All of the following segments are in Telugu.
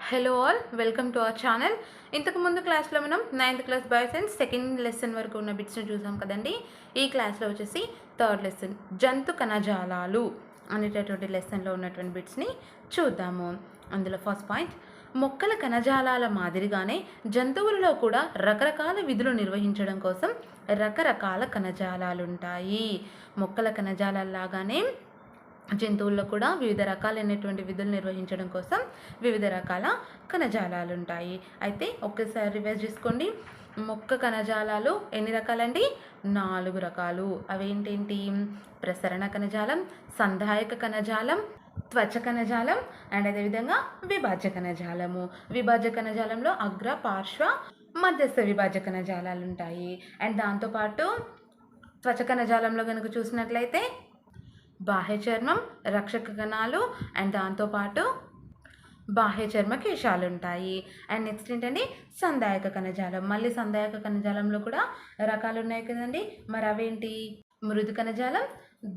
Hello all, welcome to our channel. ఇంతకు ముందు క్లాస్లో మనం 9th class bioscience second lesson వరకు ఉన్న బిట్స్ని చూసాం కదండి. ఈ క్లాస్లో వచ్చేసి థర్డ్ లెసన్ జంతు కణజాలాలు అనేటటువంటి లెసన్లో ఉన్నటువంటి బిట్స్ని చూద్దాము. అందులో ఫస్ట్ పాయింట్, మొక్కల కణజాలాల మాదిరిగానే జంతువులలో కూడా రకరకాల విధులు నిర్వహించడం కోసం రకరకాల కణజాలాలు ఉంటాయి. మొక్కల కణజాలాలాగానే జంతువుల్లో కూడా వివిధ రకాలైనటువంటి విధులు నిర్వహించడం కోసం వివిధ రకాల కణజాలాలు ఉంటాయి. అయితే ఒక్కసారి రివైజ్ చేసుకోండి. మొక్క కణజాలాలు ఎన్ని రకాలండి? 4 రకాలు. అవేంటేంటి? ప్రసరణ కణజాలం, సంధాయక కణజాలం, త్వచ కణజాలం అండ్ అదేవిధంగా విభాజ్య కణజాలము. విభాజ్య కణజాలంలో అగ్ర, పార్శ్వ, మధ్యస్థ విభాజ్య కణజాలాలు ఉంటాయి. అండ్ దాంతోపాటు త్వచ కణజాలంలో కనుక చూసినట్లయితే బాహ్య చర్మం, రక్షక కణాలు అండ్ దాంతోపాటు బాహ్య చర్మ కేశాలు ఉంటాయి. అండ్ నెక్స్ట్ ఏంటండి? సంధాయక కణజాలం. మళ్ళీ సంధాయక కణజాలంలో కూడా రకాలు ఉన్నాయి కదండి. మరి అవేంటి? మృదు కణజాలం,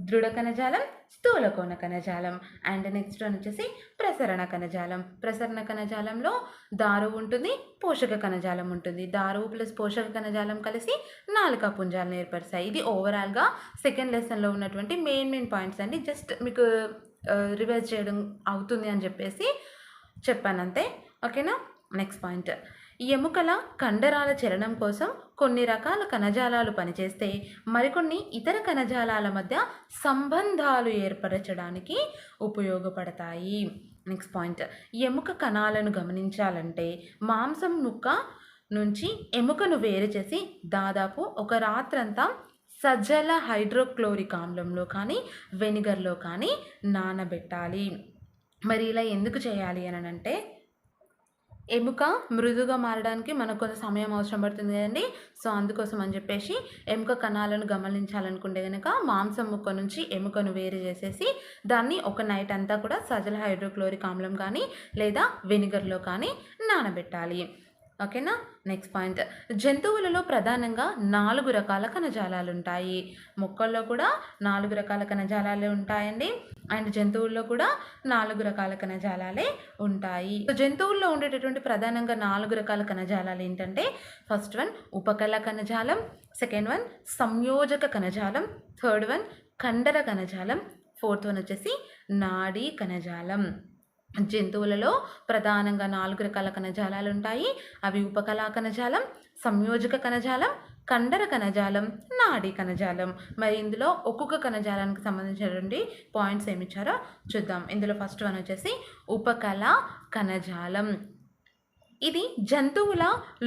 దృఢ కణజాలం, స్థూల కోణ కణజాలం. అండ్ నెక్స్ట్ వన్ వచ్చేసి ప్రసరణ కణజాలం. ప్రసరణ కణజాలంలో దారువు ఉంటుంది, పోషక కణజాలం ఉంటుంది. దారువు ప్లస్ పోషక కణజాలం కలిసి నాలుక పుంజాలను ఏర్పరుస్తాయి. ఇది ఓవరాల్గా సెకండ్ లెసన్లో ఉన్నటువంటి మెయిన్ పాయింట్స్ అండి. జస్ట్ మీకు రివైజ్ చేయడం అవుతుంది అని చెప్పేసి చెప్పానంతే. ఓకేనా? నెక్స్ట్ పాయింట్, ఎముకల కండరాల చలనం కోసం కొన్ని రకాల కణజాలాలు పనిచేస్తే మరికొన్ని ఇతర కణజాలాల మధ్య సంబంధాలు ఏర్పరచడానికి ఉపయోగపడతాయి. నెక్స్ట్ పాయింట్, ఎముక కణాలను గమనించాలంటే మాంసం ముక్క నుంచి ఎముకను వేరు చేసి దాదాపు ఒక రాత్రంతా సజల హైడ్రోక్లోరిక్ ఆమ్లంలో కానీ వెనిగర్లో కానీ నానబెట్టాలి. మరి ఇలా ఎందుకు చేయాలి అని అంటే, ఎముక మృదుగా మారడానికి మనకు కొంత సమయం అవసరం పడుతుంది కదండి. సో అందుకోసం అని చెప్పేసి ఎముక కణాలను గమనించాలనుకుంటే కనుక మాంసం ముక్క నుంచి ఎముకను వేరు చేసేసి దాన్ని ఒక నైట్ అంతా కూడా సజల హైడ్రోక్లోరిక్ ఆమ్లం కానీ లేదా వెనిగర్లో కానీ నానబెట్టాలి. ఓకేనా? నెక్స్ట్ పాయింట్, జంతువులలో ప్రధానంగా 4 రకాల కణజాలాలు ఉంటాయి. మొక్కల్లో కూడా 4 రకాల కణజాలాలే ఉంటాయండి. అండ్ జంతువుల్లో కూడా 4 రకాల కణజాలాలే ఉంటాయి. జంతువుల్లో ఉండేటటువంటి ప్రధానంగా 4 రకాల కణజాలాలు ఏంటంటే, ఫస్ట్ వన్ ఉపకళ కణజాలం, సెకండ్ వన్ సంయోజక కణజాలం, థర్డ్ వన్ కండర కణజాలం, ఫోర్త్ వన్ వచ్చేసి నాడీ కణజాలం. జంతువులలో ప్రధానంగా 4 రకాల కణజాలాలు ఉంటాయి. అవి ఉపకళా కణజాలం, సంయోజక కణజాలం, కండర కణజాలం, నాడీ కణజాలం. మరి ఇందులో ఒక్కొక్క కణజాలానికి సంబంధించినటువంటి పాయింట్స్ ఏమి ఇచ్చారో చూద్దాం. ఇందులో ఫస్ట్ వన్ వచ్చేసి ఉపకళా కణజాలం. ఇది జంతువుల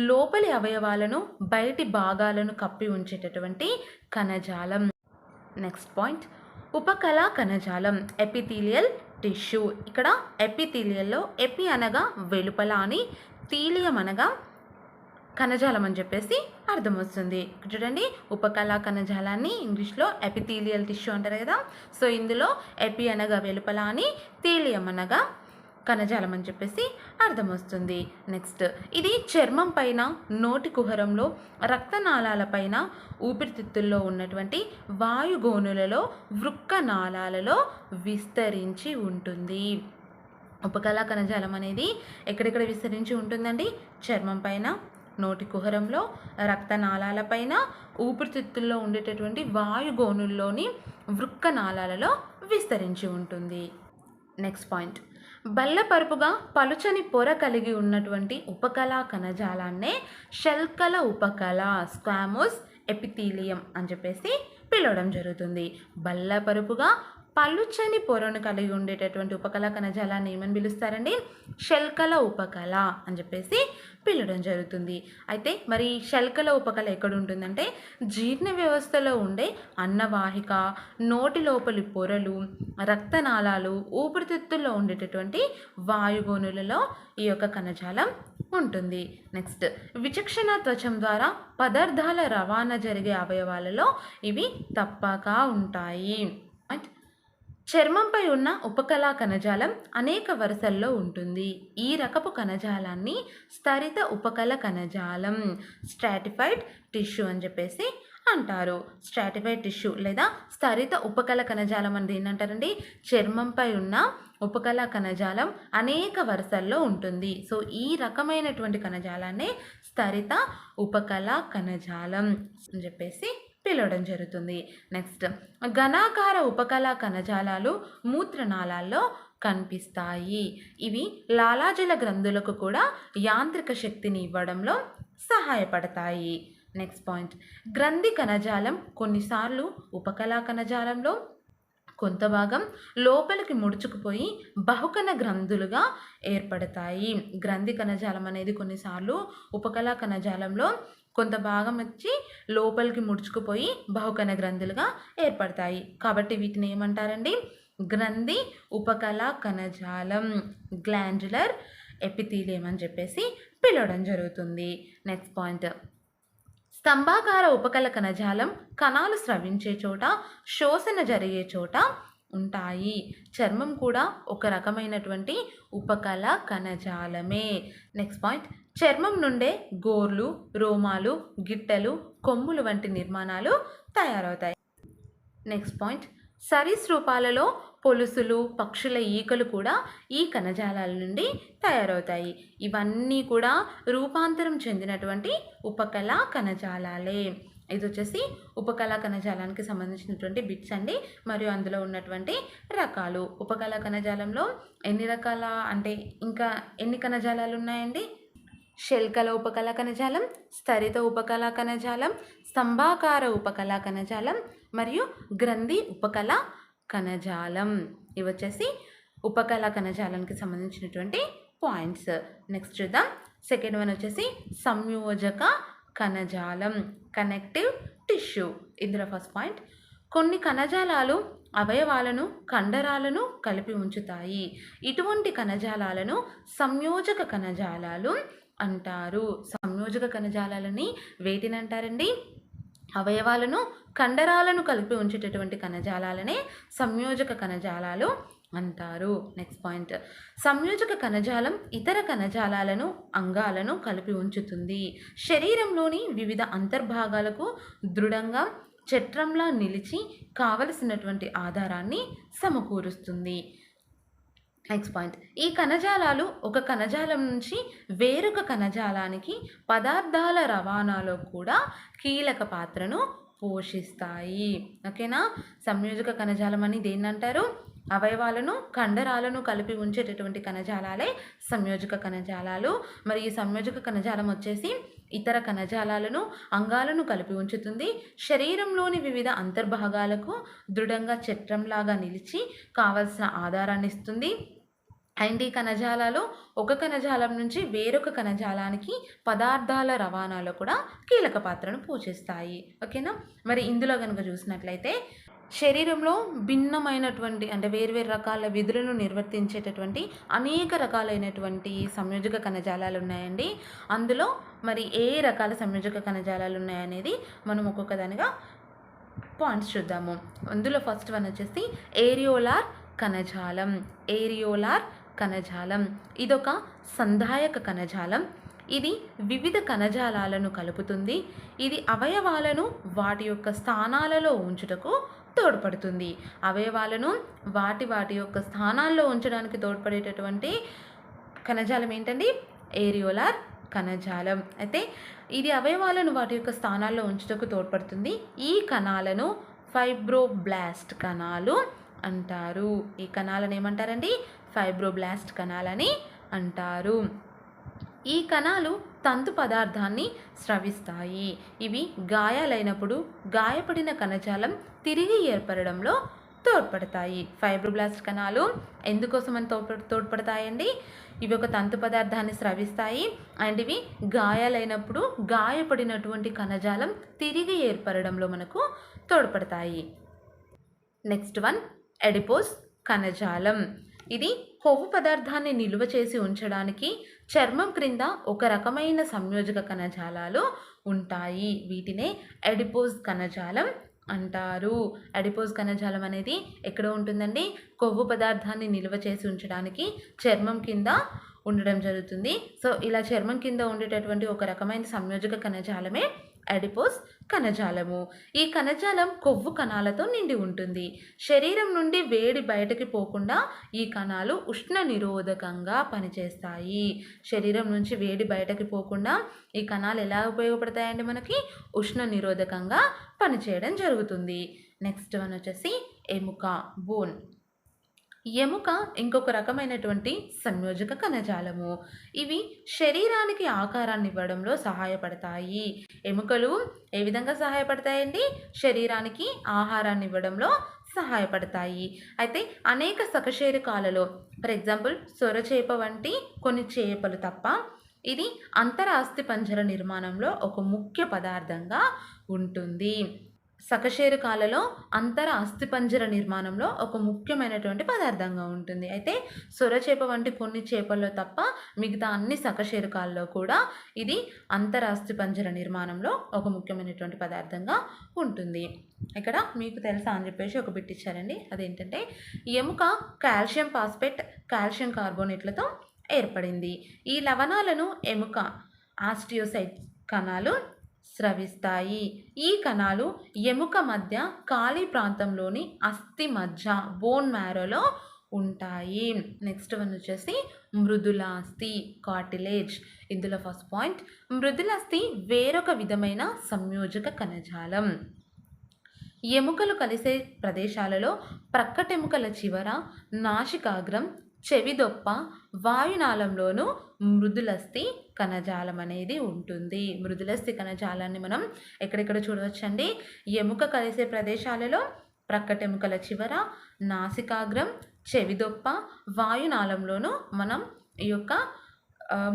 లోపలి అవయవాలను బయటి భాగాలను కప్పి ఉంచేటటువంటి కణజాలం. నెక్స్ట్ పాయింట్, ఉపకళా కణజాలం ఎపిథీలియల్ టిష్యూ. ఇక్కడ ఎపిథీలియల్లో ఎపి అనగా వెలుపల అని, థీలియం అనగా కణజాలం అని చెప్పేసి అర్థం వస్తుంది. చూడండి, ఉపకళా కణజాలాన్ని ఇంగ్లీష్లో ఎపిథీలియల్ టిష్యూ అంటారు కదా. సో ఇందులో ఎపి అనగా వెలుపల అని, థీలియం అనగా కణజాలం అని చెప్పేసి అర్థం వస్తుంది. నెక్స్ట్, ఇది చర్మం పైన, నోటి కుహరంలో, రక్తనాళాల పైన, ఊపిరితిత్తుల్లో ఉన్నటువంటి వాయుగోనులలో, వృక్క నాళాలలో విస్తరించి ఉంటుంది. ఉపకళా కణజాలం అనేది ఎక్కడెక్కడ విస్తరించి ఉంటుందండి? చర్మం పైన, నోటి కుహరంలో, రక్తనాళాల పైన, ఊపిరితిత్తుల్లో ఉండేటటువంటి వాయుగోనుల్లోని వృక్క నాళాలలో విస్తరించి ఉంటుంది. నెక్స్ట్ పాయింట్, బల్లపరుపుగా పలుచని పొర కలిగి ఉన్నటువంటి ఉపకళా కణజాలాన్నే శల్కల ఉపకళ, స్క్వామోస్ ఎపిథీలియం అని చెప్పేసి పిలవడం జరుగుతుంది. బల్లపరుపుగా పలుచని పొరను కలిగి ఉండేటటువంటి ఉపకళా కణజాలాన్ని ఏమని పిలుస్తారండి? శల్కల ఉపకళ అని చెప్పేసి పిలవడం జరుగుతుంది. అయితే మరి శల్కల ఉపకళ ఎక్కడ ఉంటుందంటే, జీర్ణ వ్యవస్థలో ఉండే అన్నవాహిక, నోటి లోపలి పొరలు, రక్తనాళాలు, ఊపిరితిత్తుల్లో ఉండేటటువంటి వాయుగోనులలో ఈ యొక్క కణజాలం ఉంటుంది. నెక్స్ట్, విచక్షణ త్వచం ద్వారా పదార్థాల రవాణా జరిగే అవయవాలలో ఇవి తప్పక ఉంటాయి. చర్మంపై ఉన్న ఉపకళా కణజాలం అనేక వరుసల్లో ఉంటుంది. ఈ రకపు కణజాలాన్ని స్తరిత ఉపకళ కణజాలం, స్ట్రాటిఫైడ్ టిష్యూ అని చెప్పేసి అంటారు. స్ట్రాటిఫైడ్ టిష్యూ లేదా స్థరిత ఉపకల కణజాలం అనేది ఏంటంటారండి, చర్మంపై ఉన్న ఉపకల కణజాలం అనేక వరుసల్లో ఉంటుంది. సో ఈ రకమైనటువంటి కణజాలాన్ని స్థరిత ఉపకల కణజాలం అని చెప్పేసి పిలవడం జరుగుతుంది. నెక్స్ట్, ఘనాకార ఉపకల కణజాలాలు మూత్రనాళాల్లో కనిపిస్తాయి. ఇవి లాలాజల గ్రంథులకు కూడా యాంత్రిక శక్తిని ఇవ్వడంలో సహాయపడతాయి. నెక్స్ట్ పాయింట్, గ్రంథి కణజాలం కొన్నిసార్లు ఉపకళా కణజాలంలో కొంత భాగం లోపలికి ముడుచుకుపోయి బహుకణ గ్రంథులుగా ఏర్పడతాయి. గ్రంథి కణజాలం అనేది కొన్నిసార్లు ఉపకళా కణజాలంలో కొంత భాగం వచ్చి లోపలికి ముడుచుకుపోయి బహుకణ గ్రంథులుగా ఏర్పడతాయి. కాబట్టి వీటిని ఏమంటారండి, గ్రంథి ఉపకళా కణజాలం, గ్లాండ్యులర్ ఎపిథీలియం అని చెప్పేసి పిలవడం జరుగుతుంది. నెక్స్ట్ పాయింట్, స్తంభాకార ఉపకల కణజాలం కణాలు స్రవించే చోట, శోషణ జరిగే చోట ఉంటాయి. చర్మం కూడా ఒక రకమైనటువంటి ఉపకల కణజాలమే. నెక్స్ట్ పాయింట్, చర్మం నుండే గోర్లు, రోమాలు, గిట్టలు, కొమ్ములు వంటి నిర్మాణాలు తయారవుతాయి. నెక్స్ట్ పాయింట్, సరీసృపాలలో పొలుసులు, పక్షుల ఈకలు కూడా ఈ కణజాలాల నుండి తయారవుతాయి. ఇవన్నీ కూడా రూపాంతరం చెందినటువంటి ఉపకళా కణజాలాలే. ఇది వచ్చేసి ఉపకళా కణజాలానికి సంబంధించినటువంటి బిట్స్ అండి, మరియు అందులో ఉన్నటువంటి రకాలు. ఉపకళా కణజాలంలో ఎన్ని రకాల అంటే ఇంకా ఎన్ని కణజాలాలు ఉన్నాయండి, శల్కల ఉపకళా కణజాలం, స్థరిత ఉపకళా కణజాలం, స్తంభాకార ఉపకళా కణజాలం మరియు గ్రంథి ఉపకళా కణజాలం. ఇవి వచ్చేసి ఉపకళా కణజాలానికి సంబంధించినటువంటి పాయింట్స్. నెక్స్ట్ చూద్దాం. సెకండ్ వన్ వచ్చేసి సంయోజక కణజాలం, కనెక్టివ్ టిష్యూ. ఇందులో ఫస్ట్ పాయింట్, కొన్ని కణజాలాలు అవయవాలను, కండరాలను కలిపి ఉంచుతాయి. ఇటువంటి కణజాలాలను సంయోజక కణజాలాలు అంటారు. సంయోజక కణజాలాలని వేటిని అంటారండి, అవయవాలను, కండరాలను కలిపి ఉంచేటటువంటి కణజాలాలనే సంయోజక కణజాలాలు అంటారు. నెక్స్ట్ పాయింట్, సంయోజక కణజాలం ఇతర కణజాలాలను, అంగాలను కలిపి ఉంచుతుంది. శరీరంలోని వివిధ అంతర్భాగాలకు దృఢంగా చట్రంలా నిలిచి కావలసినటువంటి ఆధారాన్ని సమకూరుస్తుంది. నెక్స్ట్ పాయింట్, ఈ కణజాలాలు ఒక కణజాలం నుంచి వేరొక కణజాలానికి పదార్థాల రవాణాలో కూడా కీలక పాత్రను పోషిస్తాయి. ఓకేనా. సంయోజక కణజాలం అని దేన్ని అంటారు, అవయవాలను, కండరాలను కలిపి ఉంచేటటువంటి కణజాలాలే సంయోజక కణజాలాలు. మరి ఈ సంయోజక కణజాలం వచ్చేసి ఇతర కణజాలాలను, అంగాలను కలిపి ఉంచుతుంది. శరీరంలోని వివిధ అంతర్భాగాలకు దృఢంగా చట్రంలాగా నిలిచి కావలసిన ఆధారాన్ని ఇస్తుంది. అండ్ ఈ కణజాలాలు ఒక కణజాలం నుంచి వేరొక కణజాలానికి పదార్థాల రవాణాలో కూడా కీలక పాత్రను పోషిస్తాయి. ఓకేనా. మరి ఇందులో కనుక చూసినట్లయితే శరీరంలో భిన్నమైనటువంటి అంటే వేర్వేరు రకాల విధులను నిర్వర్తించేటటువంటి అనేక రకాలైనటువంటి సంయోజక కణజాలాలు ఉన్నాయండి. అందులో మరి ఏ రకాల సంయోజక కణజాలాలు ఉన్నాయనేది మనం ఒక్కొక్క దానిగా పాయింట్స్ చూద్దాము. అందులో ఫస్ట్ వన్ వచ్చేసి ఏరియోలార్ కణజాలం. ఏరియోలార్ కణజాలం ఇదొక సంధాయక కణజాలం. ఇది వివిధ కణజాలాలను కలుపుతుంది. ఇది అవయవాలను వాటి యొక్క స్థానాలలో ఉంచుటకు తోడ్పడుతుంది. అవయవాలను వాటి యొక్క స్థానాల్లో ఉంచడానికి తోడ్పడేటటువంటి కణజాలం ఏంటండి, ఏరియోలార్ కణజాలం. అయితే ఇది అవయవాలను వాటి యొక్క స్థానాల్లో ఉంచుటకు తోడ్పడుతుంది. ఈ కణాలను ఫైబ్రోబ్లాస్ట్ కణాలు అంటారు. ఈ కణాలను ఏమంటారండి, ఫైబ్రోబ్లాస్ట్ కణాలని అంటారు. ఈ కణాలు తంతు పదార్థాన్ని స్రవిస్తాయి. ఇవి గాయాలైనప్పుడు గాయపడిన కణజాలం తిరిగి ఏర్పడడంలో తోడ్పడతాయి. ఫైబ్రోబ్లాస్ట్ కణాలు ఎందుకోసమని తోడ్పడతాయండి, ఇవి ఒక తంతు పదార్థాన్ని స్రవిస్తాయి అండ్ ఇవి గాయాలైనప్పుడు గాయపడినటువంటి కణజాలం తిరిగి ఏర్పడడంలో మనకు తోడ్పడతాయి. నెక్స్ట్ వన్, ఎడిపోస్ కణజాలం. ఇది కొవ్వు పదార్థాన్ని నిల్వ చేసి ఉంచడానికి చర్మం క్రింద ఒక రకమైన సంయోజక కణజాలాలు ఉంటాయి. వీటినే ఎడిపోస్ కణజాలం అంటారు. ఎడిపోస్ కణజాలం అనేది ఎక్కడ ఉంటుందండి, కొవ్వు పదార్థాన్ని నిల్వ చేసి ఉంచడానికి చర్మం కింద ఉండడం జరుగుతుంది. సో ఇలా చర్మం కింద ఉండేటటువంటి ఒక రకమైన సంయోజక కణజాలమే అడిపోస్ కణజాలము. ఈ కణజాలం కొవ్వు కణాలతో నిండి ఉంటుంది. శరీరం నుండి వేడి బయటకి పోకుండా ఈ కణాలు ఉష్ణ నిరోధకంగా పనిచేస్తాయి. శరీరం నుంచి వేడి బయటకి పోకుండా ఈ కణాలు ఎలా ఉపయోగపడతాయండి? మనకి ఉష్ణ నిరోధకంగా పనిచేయడం జరుగుతుంది. నెక్స్ట్ వన్ వచ్చేసి ఎముక, బోన్. ఎముక ఇంకొక రకమైనటువంటి సంయోజక కణజాలము. ఇవి శరీరానికి ఆకారాన్ని ఇవ్వడంలో సహాయపడతాయి. ఎముకలు ఏ విధంగా సహాయపడతాయండి? శరీరానికి ఆహారాన్ని ఇవ్వడంలో సహాయపడతాయి. అయితే అనేక సకశేరుకాలలో, ఫర్ ఎగ్జాంపుల్ సొరచేప వంటి కొన్ని చేపలు తప్ప, ఇది అంతర అస్థిపంజర నిర్మాణంలో ఒక ముఖ్య పదార్థంగా ఉంటుంది. సకశేరుకాలలో అంతర అస్థిపంజర నిర్మాణంలో ఒక ముఖ్యమైనటువంటి పదార్థంగా ఉంటుంది. అయితే సొరచేప వంటి కొన్ని చేపల్లో తప్ప మిగతా అన్ని సకశేరుకాల్లో కూడా ఇది అంతర అస్థిపంజర నిర్మాణంలో ఒక ముఖ్యమైనటువంటి పదార్థంగా ఉంటుంది. ఇక్కడ మీకు తెలుసా అని చెప్పేసి ఒక బిట్ ఇచ్చారండి. అదేంటంటే ఎముక కాల్షియం ఫాస్ఫేట్, కాల్షియం కార్బోనేట్లతో ఏర్పడింది. ఈ లవణాలను ఎముక ఆస్టియోసైట్ కణాలు స్రవిస్తాయి. ఈ కణాలు ఎముక మధ్య ఖాళీ ప్రాంతంలోని అస్థి మజ్జ, బోన్ మ్యారోలో ఉంటాయి. నెక్స్ట్ వన్ వచ్చేసి మృదులాస్థి, కార్టిలేజ్. ఇందులో ఫస్ట్ పాయింట్, మృదులాస్థి వేరొక విధమైన సంయోజక కణజాలం. ఎముకలు కలిసే ప్రదేశాలలో ప్రక్కటెముకల చివర, నాసికాగ్రం, చెవిదొప్ప, వాయునాళంలోనూ మృదులస్థి కణజాలం అనేది ఉంటుంది. మృదులస్థి కణజాలాన్ని మనం ఎక్కడెక్కడ చూడవచ్చండి? ఎముక కలిసే ప్రదేశాలలో ప్రక్కటెముకల చివర, నాసికాగ్రం, చెవిదొప్ప, వాయునాళంలోనూ మనం ఈ యొక్క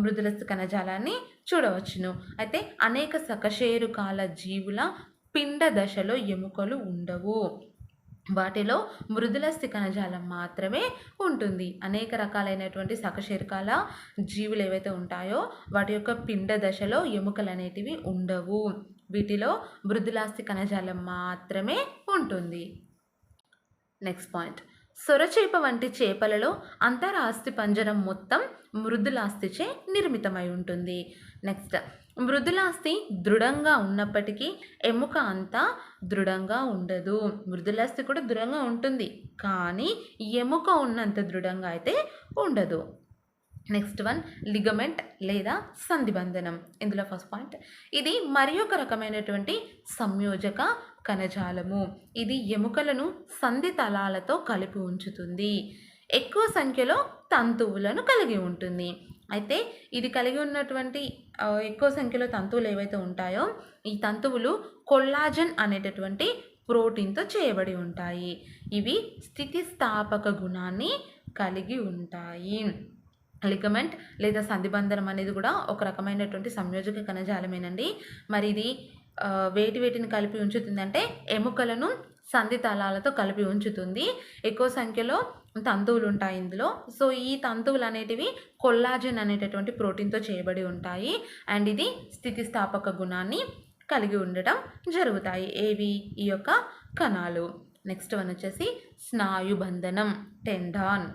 మృదులస్థి కణజాలాన్ని చూడవచ్చును. అయితే అనేక సకశేరుకాల జీవుల పిండ దశలో ఎముకలు ఉండవు. వాటిలో మృదులస్థి కణజాలం మాత్రమే ఉంటుంది. అనేక రకాలైనటువంటి సకశేరుకాల జీవులు ఏవైతే ఉంటాయో వాటి యొక్క పిండ దశలో ఎముకలు అనేటివి ఉండవు. వీటిలో మృదులాస్థి కణజాలం మాత్రమే ఉంటుంది. నెక్స్ట్ పాయింట్, సొరచేప వంటి చేపలలో అంతర అస్థిపంజరం మొత్తం మృదులాస్థిచే నిర్మితమై ఉంటుంది. నెక్స్ట్, మృదులాస్థి దృఢంగా ఉన్నప్పటికీ ఎముక అంతా దృఢంగా ఉండదు. మృదులాస్థి కూడా దృఢంగా ఉంటుంది, కానీ ఎముక ఉన్నంత దృఢంగా అయితే ఉండదు. నెక్స్ట్ వన్, లిగమెంట్ లేదా సంధిబంధనం. ఇందులో ఫస్ట్ పాయింట్, ఇది మరి ఒక రకమైనటువంటి సంయోజక కణజాలము. ఇది ఎముకలను సంధి తలాలతో కలిపి ఉంచుతుంది. ఎక్కువ సంఖ్యలో తంతువులను కలిగి ఉంటుంది. అయితే ఇది కలిగి ఉన్నటువంటి ఎక్కువ సంఖ్యలో తంతువులు ఏవైతే ఉంటాయో ఈ తంతువులు కొల్లాజన్ అనేటటువంటి ప్రోటీన్తో చేయబడి ఉంటాయి. ఇవి స్థితిస్థాపక గుణాన్ని కలిగి ఉంటాయి. లిగమెంట్ లేదా సంధిబంధనం అనేది కూడా ఒక రకమైనటువంటి సంయోజక కణజాలమేనండి. మరి ఇది వేటిని కలిపి ఉంచుతుందంటే ఎముకలను సంధి తలాలతో కలిపి ఉంచుతుంది. ఎక్కువ సంఖ్యలో తంతువులు ఉంటాయి ఇందులో. సో ఈ తంతువులు అనేటివి కొల్లాజన్ అనేటటువంటి ప్రోటీన్తో చేయబడి ఉంటాయి. అండ్ ఇది స్థితిస్థాపక గుణాన్ని కలిగి ఉండటం జరుగుతాయి. ఏవి? ఈ యొక్క కణాలు. నెక్స్ట్ వన్ వచ్చేసి స్నాయుబంధనం, టెండాన్.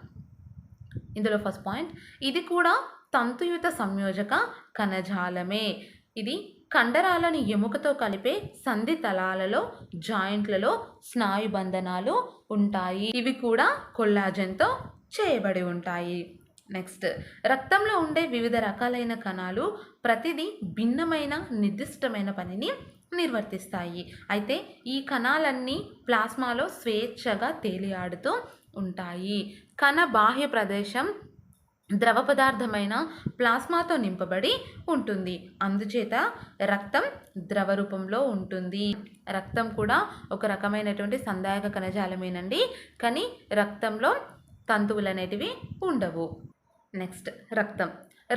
ఇందులో ఫస్ట్ పాయింట్, ఇది కూడా తంతుయుత సంయోజక కణజాలమే. ఇది కండరాలను ఎముకతో కలిపే సంధి తలాలలో, జాయింట్లలో స్నాయుబంధనాలు ఉంటాయి. ఇవి కూడా కొల్లాజన్తో చేయబడి ఉంటాయి. నెక్స్ట్, రక్తంలో ఉండే వివిధ రకాలైన కణాలు ప్రతిదీ భిన్నమైన నిర్దిష్టమైన పనిని నిర్వర్తిస్తాయి. అయితే ఈ కణాలన్నీ ప్లాస్మాలో స్వేచ్ఛగా తేలియాడుతూ ఉంటాయి. కణ బాహ్య ప్రదేశం ద్రవ పదార్థమైన ప్లాస్మాతో నింపబడి ఉంటుంది. అందుచేత రక్తం ద్రవ రూపంలో ఉంటుంది. రక్తం కూడా ఒక రకమైనటువంటి సంధాయక కణజాలమేనండి, కానీ రక్తంలో తంతువులు అనేటివి ఉండవు. నెక్స్ట్,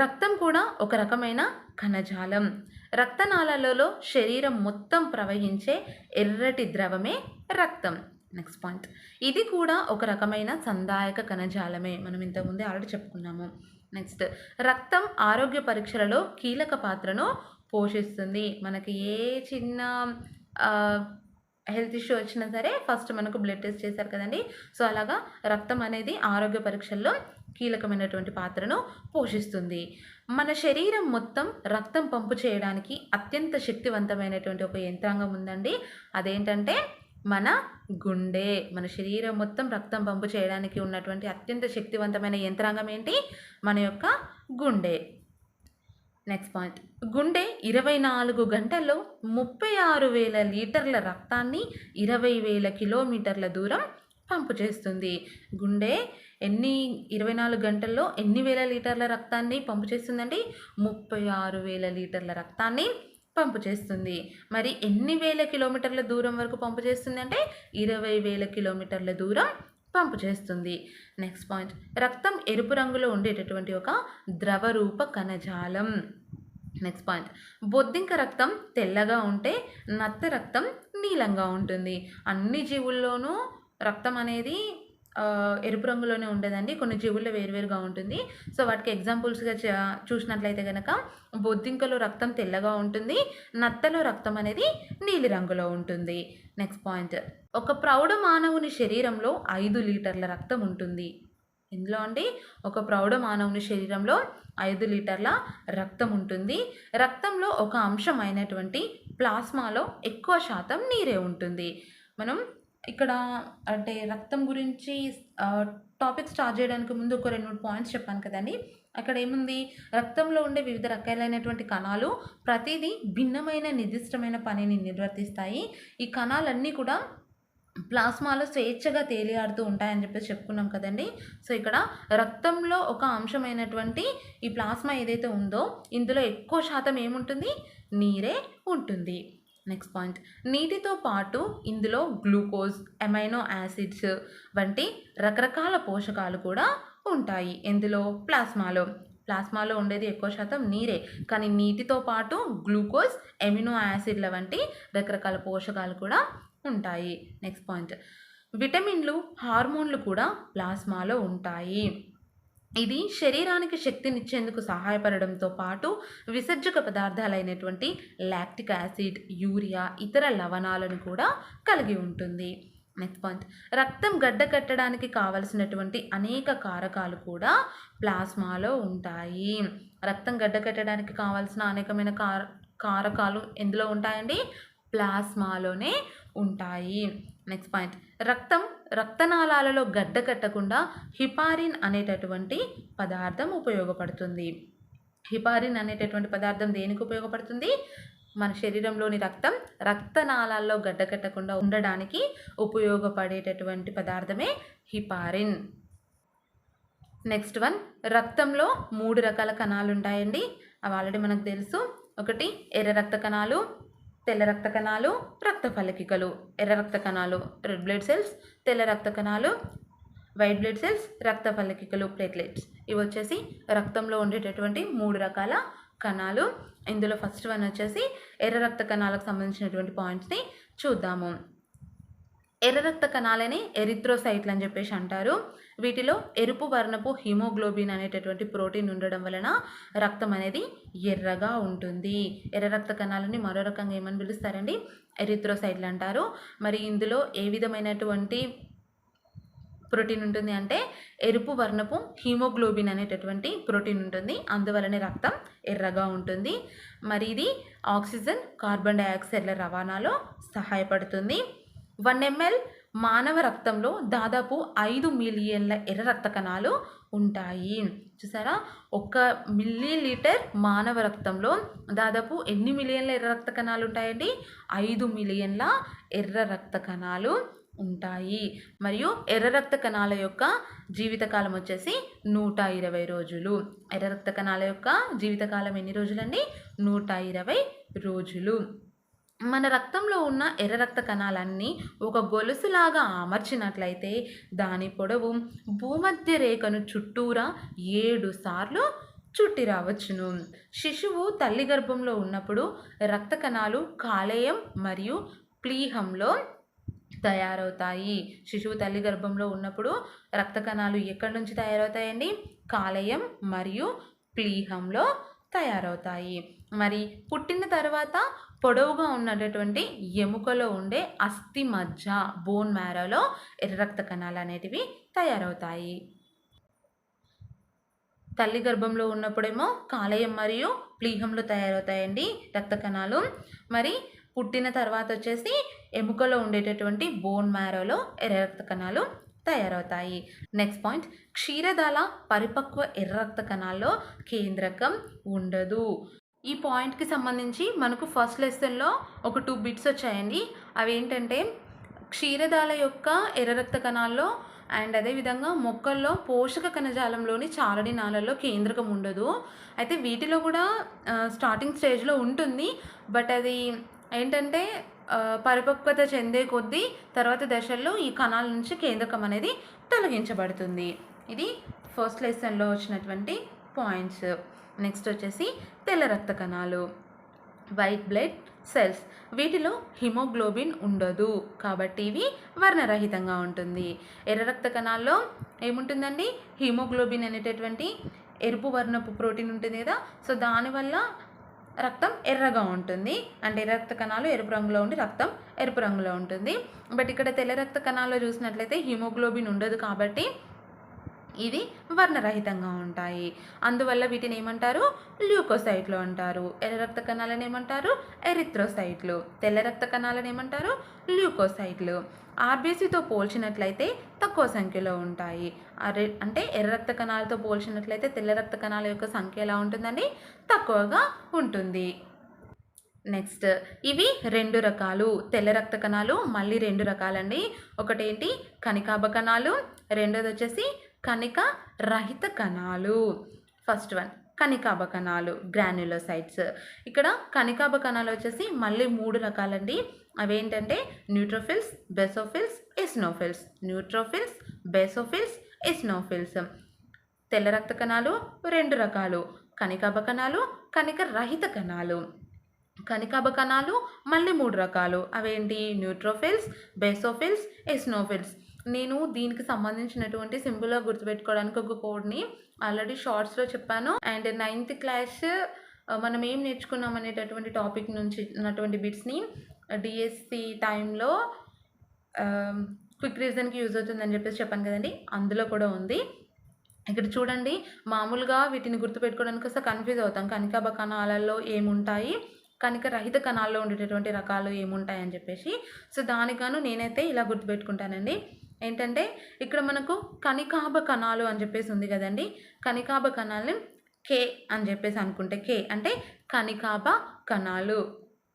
రక్తం కూడా ఒక రకమైన కణజాలం. రక్తనాళాలలో శరీరం మొత్తం ప్రవహించే ఎర్రటి ద్రవమే రక్తం. నెక్స్ట్ పాయింట్, ఇది కూడా ఒక రకమైన సంధాయక కణజాలమే. మనం ఇంతకుముందే ఆల్రెడీ చెప్పుకున్నాము. నెక్స్ట్, రక్తం ఆరోగ్య పరీక్షలలో కీలక పాత్రను పోషిస్తుంది. మనకి ఏ చిన్న హెల్త్ ఇష్యూ వచ్చినా సరే ఫస్ట్ మనకు బ్లడ్ టెస్ట్ చేశారు కదండి. సో అలాగా రక్తం అనేది ఆరోగ్య పరీక్షల్లో కీలకమైనటువంటి పాత్రను పోషిస్తుంది. మన శరీరం మొత్తం రక్తం పంపు చేయడానికి అత్యంత శక్తివంతమైనటువంటి ఒక యంత్రాంగం ఉందండి. అదేంటంటే మన గుండె. మన శరీరం మొత్తం రక్తం పంపు చేయడానికి ఉన్నటువంటి అత్యంత శక్తివంతమైన యంత్రాంగం ఏంటి? మన యొక్క గుండె. నెక్స్ట్ పాయింట్, గుండె 24 గంటల్లో 36,000 లీటర్ల రక్తాన్ని 20,000 కిలోమీటర్ల దూరం పంపు చేస్తుంది. గుండె 24 గంటల్లో ఎన్ని వేల లీటర్ల రక్తాన్ని పంపు చేస్తుందండి? 36,000 లీటర్ల రక్తాన్ని పంపు చేస్తుంది. మరి ఎన్ని వేల కిలోమీటర్ల దూరం వరకు పంపు చేస్తుంది అంటే 20,000 కిలోమీటర్ల దూరం పంపు చేస్తుంది. నెక్స్ట్ పాయింట్, రక్తం ఎరుపు రంగులో ఉండేటటువంటి ఒక ద్రవరూప కణజాలం. నెక్స్ట్ పాయింట్, బొద్దింక రక్తం తెల్లగా ఉంటే నత్త రక్తం నీలంగా ఉంటుంది. అన్ని జీవుల్లోనూ రక్తం అనేది ఎరుపు రంగులోనే ఉండదండి. కొన్ని జీవుల్లో వేరువేరుగా ఉంటుంది. సో వాటికి ఎగ్జాంపుల్స్గా చూసినట్లయితే కనుక బొద్దింకలో రక్తం తెల్లగా ఉంటుంది, నత్తలో రక్తం అనేది నీలి రంగులో ఉంటుంది. నెక్స్ట్ పాయింట్, ఒక ప్రౌఢ మానవుని శరీరంలో 5 లీటర్ల రక్తం ఉంటుంది. ఇందులో అండి ఒక ప్రౌఢ మానవుని శరీరంలో 5 లీటర్ల రక్తం ఉంటుంది. రక్తంలో ఒక అంశం అయినటువంటి ప్లాస్మాలో ఎక్కువ శాతం నీరే ఉంటుంది. మనం ఇక్కడ అంటే రక్తం గురించి టాపిక్ స్టార్ట్ చేయడానికి ముందు ఒక 2-3 పాయింట్స్ చెప్పాను కదండి. అక్కడ ఏముంది? రక్తంలో ఉండే వివిధ రకాలైనటువంటి కణాలు ప్రతిదీ భిన్నమైన నిర్దిష్టమైన పనిని నిర్వర్తిస్తాయి. ఈ కణాలన్నీ కూడా ప్లాస్మాలో స్వేచ్ఛగా తేలియాడుతూ ఉంటాయని చెప్పేసి చెప్పుకున్నాం కదండి. సో ఇక్కడ రక్తంలో ఒక అంశమైనటువంటి ఈ ప్లాస్మా ఏదైతే ఉందో ఇందులో ఎక్కువ శాతం ఏముంటుంది? నీరే ఉంటుంది. నెక్స్ట్ పాయింట్, నీటితో పాటు ఇందులో గ్లూకోజ్, అమైనో యాసిడ్స్ వంటి రకరకాల పోషకాలు కూడా ఉంటాయి. ఇందులో ప్లాస్మాలో ఉండేది ఎక్కువ శాతం నీరే, కానీ నీటితో పాటు గ్లూకోజ్, అమినో యాసిడ్ల వంటి రకరకాల పోషకాలు కూడా ఉంటాయి. నెక్స్ట్ పాయింట్, విటమిన్లు, హార్మోన్లు కూడా ప్లాస్మాలో ఉంటాయి. ఇది శరీరానికి శక్తినిచ్చేందుకు సహాయపడడంతో పాటు విసర్జక పదార్థాలైనటువంటి లాక్టిక్ యాసిడ్, యూరియా, ఇతర లవణాలను కూడా కలిగి ఉంటుంది. నెక్స్ట్ పాయింట్, రక్తం గడ్డ కట్టడానికి కావలసినటువంటి అనేక కారకాలు కూడా ప్లాస్మాలో ఉంటాయి. రక్తం గడ్డ కట్టడానికి కావాల్సిన అనేకమైన కారకాలు ఎందులో ఉంటాయండి? ప్లాస్మాలోనే ఉంటాయి. నెక్స్ట్ పాయింట్, రక్తనాళాలలో గడ్డ కట్టకుండా హిపారిన్ అనేటటువంటి పదార్థం ఉపయోగపడుతుంది. హిపారిన్ అనేటటువంటి పదార్థం దేనికి ఉపయోగపడుతుంది? మన శరీరంలోని రక్తనాళాల్లో గడ్డ కట్టకుండా ఉండడానికి ఉపయోగపడేటటువంటి పదార్థమే హిపారిన్. నెక్స్ట్ వన్, రక్తంలో 3 రకాల కణాలు ఉంటాయండి. అవి ఆల్రెడీ మనకు తెలుసు. ఒకటి ఎర్ర రక్త కణాలు, తెల్ల రక్త కణాలు, రక్త ఫలకికలు. ఎర్ర రక్త కణాలు రెడ్ బ్లడ్ సెల్స్, తెల్ల రక్త కణాలు వైట్ బ్లడ్ సెల్స్, రక్త ఫలకికలు ప్లేట్లెట్స్. ఇవి వచ్చేసి రక్తంలో ఉండేటటువంటి 3 రకాల కణాలు. ఇందులో ఫస్ట్ వన్ వచ్చేసి ఎర్ర రక్త కణాలకు సంబంధించినటువంటి పాయింట్స్ని చూద్దాము. ఎర్ర రక్త కణాలని ఎరిథ్రోసైట్లు అని చెప్పేసి అంటారు. వీటిలో ఎరుపు వర్ణపు హిమోగ్లోబిన్ అనేటటువంటి ప్రోటీన్ ఉండడం వలన రక్తం అనేది ఎర్రగా ఉంటుంది. ఎర్ర రక్త కణాలని మరో రకంగా ఏమని పిలుస్తారండి? ఎరిథ్రోసైట్లు అంటారు. మరి ఇందులో ఏ విధమైనటువంటి ప్రోటీన్ ఉంటుంది అంటే ఎరుపు వర్ణపు హిమోగ్లోబిన్ అనేటటువంటి ప్రోటీన్ ఉంటుంది. అందువలనే రక్తం ఎర్రగా ఉంటుంది. మరి ఇది ఆక్సిజన్, కార్బన్ డైఆక్సైడ్ల రవాణాలో సహాయపడుతుంది. 1 ml మానవ రక్తంలో దాదాపు 5 మిలియన్ల ఎర్ర రక్త కణాలు ఉంటాయి. చూసారా, 1 మిల్లీలీటర్ మానవ రక్తంలో దాదాపు ఎన్ని మిలియన్ల ఎర్ర రక్త కణాలు ఉంటాయండి? 5 మిలియన్ల ఎర్ర రక్త కణాలు ఉంటాయి. మరియు ఎర్ర రక్త కణాల యొక్క జీవితకాలం వచ్చేసి 120 రోజులు. ఎర్ర రక్త కణాల యొక్క జీవితకాలం ఎన్ని రోజులండి? 120 రోజులు. మన రక్తంలో ఉన్న ఎర్ర రక్త కణాలన్నీ ఒక గొలుసులాగా అమర్చినట్లయితే దాని పొడవు భూమధ్య రేఖను చుట్టూరా 7 సార్లు చుట్టి రావచ్చును. శిశువు తల్లి గర్భంలో ఉన్నప్పుడు రక్త కణాలు కాలేయం మరియు ప్లీహంలో తయారవుతాయి. శిశువు తల్లి గర్భంలో ఉన్నప్పుడు రక్త కణాలు ఎక్కడి నుంచి తయారవుతాయండి? కాలేయం మరియు ప్లీహంలో తయారవుతాయి. మరి పుట్టిన తర్వాత పొడవుగా ఉన్నటువంటి ఎముకలో ఉండే అస్థి మజ్జ, బోన్ మ్యారోలో ఎర్ర రక్త కణాలు అనేటివి తయారవుతాయి. తల్లి గర్భంలో ఉన్నప్పుడేమో కాలేయం మరియు ప్లీహంలో తయారవుతాయండి రక్త కణాలు. మరి పుట్టిన తర్వాత వచ్చేసి ఎముకలో ఉండేటటువంటి బోన్ మ్యారోలో ఎర్ర రక్త కణాలు తయారవుతాయి. నెక్స్ట్ పాయింట్, క్షీరదాల పరిపక్వ ఎర్ర రక్త కణాల్లో కేంద్రకం ఉండదు. ఈ పాయింట్కి సంబంధించి మనకు ఫస్ట్ లెసన్లో ఒక 2 బిట్స్ వచ్చాయండి. అవి ఏంటంటే క్షీరదాల యొక్క ఎర్ర రక్త కణాల్లో అండ్ అదేవిధంగా మొక్కల్లో పోషక కణజాలంలోని చారడి నాళల్లో కేంద్రకం ఉండదు. అయితే వీటిలో కూడా స్టార్టింగ్ స్టేజ్లో ఉంటుంది. బట్ అది ఏంటంటే పరిపక్వత చెందే కొద్దీ తర్వాత దశల్లో ఈ కణాల నుంచి కేంద్రకం అనేది తొలగించబడుతుంది. ఇది ఫస్ట్ లెసన్లో వచ్చినటువంటి పాయింట్స్. నెక్స్ట్ వచ్చేసి తెల్ల రక్త కణాలు, వైట్ బ్లడ్ సెల్స్. వీటిలో హిమోగ్లోబిన్ ఉండదు కాబట్టి ఇవి వర్ణరహితంగా ఉంటుంది. ఎర్ర రక్త కణాల్లో ఏముంటుందండి, హిమోగ్లోబిన్ అనేటటువంటి ఎరుపు వర్ణపు ప్రోటీన్ ఉంటుంది కదా, సో దానివల్ల రక్తం ఎర్రగా ఉంటుంది. అంటే ఎర్ర రక్త కణాలు ఎరుపు రంగులో ఉండి రక్తం ఎరుపు రంగులో ఉంటుంది. బట్ ఇక్కడ తెల్ల రక్త కణాల్లో చూసినట్లయితే హిమోగ్లోబిన్ ఉండదు కాబట్టి ఇవి వర్ణరహితంగా ఉంటాయి. అందువల్ల వీటిని ఏమంటారు, ల్యూకోసైట్లు అంటారు. ఎర్ర రక్త కణాలను ఏమంటారు, ఎరిథ్రోసైట్లు. తెల్ల రక్త కణాలను ఏమంటారు, ల్యూకోసైట్లు. ఆర్బీసీతో పోల్చినట్లయితే తక్కువ సంఖ్యలో ఉంటాయి. అంటే ఎర్ర రక్త కణాలతో పోల్చినట్లయితే తెల్ల రక్త కణాల యొక్క సంఖ్య ఎలా ఉంటుందండి, తక్కువగా ఉంటుంది. నెక్స్ట్, ఇవి 2 రకాలు. తెల్ల రక్త కణాలు మళ్ళీ 2 రకాలండి. ఒకటేంటి, కణికాభ కణాలు, రెండోది వచ్చేసి కణిక రహిత కణాలు. ఫస్ట్ వన్ కణికాభ కణాలు, గ్రాన్యులోసైట్స్. ఇక్కడ కణికాభ కణాలు వచ్చేసి మళ్ళీ 3 రకాలండి. అవేంటంటే neutrophils, basophils, eosinophils. Neutrophils, basophils, eosinophils. తెల్ల రక్త కణాలు 2 రకాలు, కణికాభ కణాలు, కణిక రహిత కణాలు. కణికాభ కణాలు మళ్ళీ 3 రకాలు. అవేంటి, న్యూట్రోఫిల్స్, బేసోఫిల్స్, ఎసినోఫిల్స్. నేను దీనికి సంబంధించినటువంటి సింపుల్గా గుర్తుపెట్టుకోవడానికి ఒక కోడ్ని ఆల్రెడీ షార్ట్స్లో చెప్పాను. అండ్ 9th క్లాస్ మనం ఏం నేర్చుకున్నాం అనేటటువంటి టాపిక్ నుంచి ఉన్నటువంటి బిట్స్ని డిఎస్సి టైంలో క్విక్ రీజన్కి యూజ్ అవుతుందని చెప్పేసి చెప్పాను కదండి, అందులో కూడా ఉంది. ఇక్కడ చూడండి, మామూలుగా వీటిని గుర్తుపెట్టుకోవడానికి వస్తే కన్ఫ్యూజ్ అవుతాం. కణికాభ కణాలలో ఏముంటాయి, కణిక రహిత కణాల్లో ఉండేటటువంటి రకాలు ఏముంటాయి అని చెప్పేసి. సో దానికను నేనైతే ఇలా గుర్తుపెట్టుకుంటానండి. ఏంటంటే ఇక్కడ మనకు కణికాభ కణాలు అని చెప్పేసి ఉంది కదండి, కణికాభ కణాలని కే అని చెప్పేసి అనుకుంటే, కే అంటే కణికాభ కణాలు,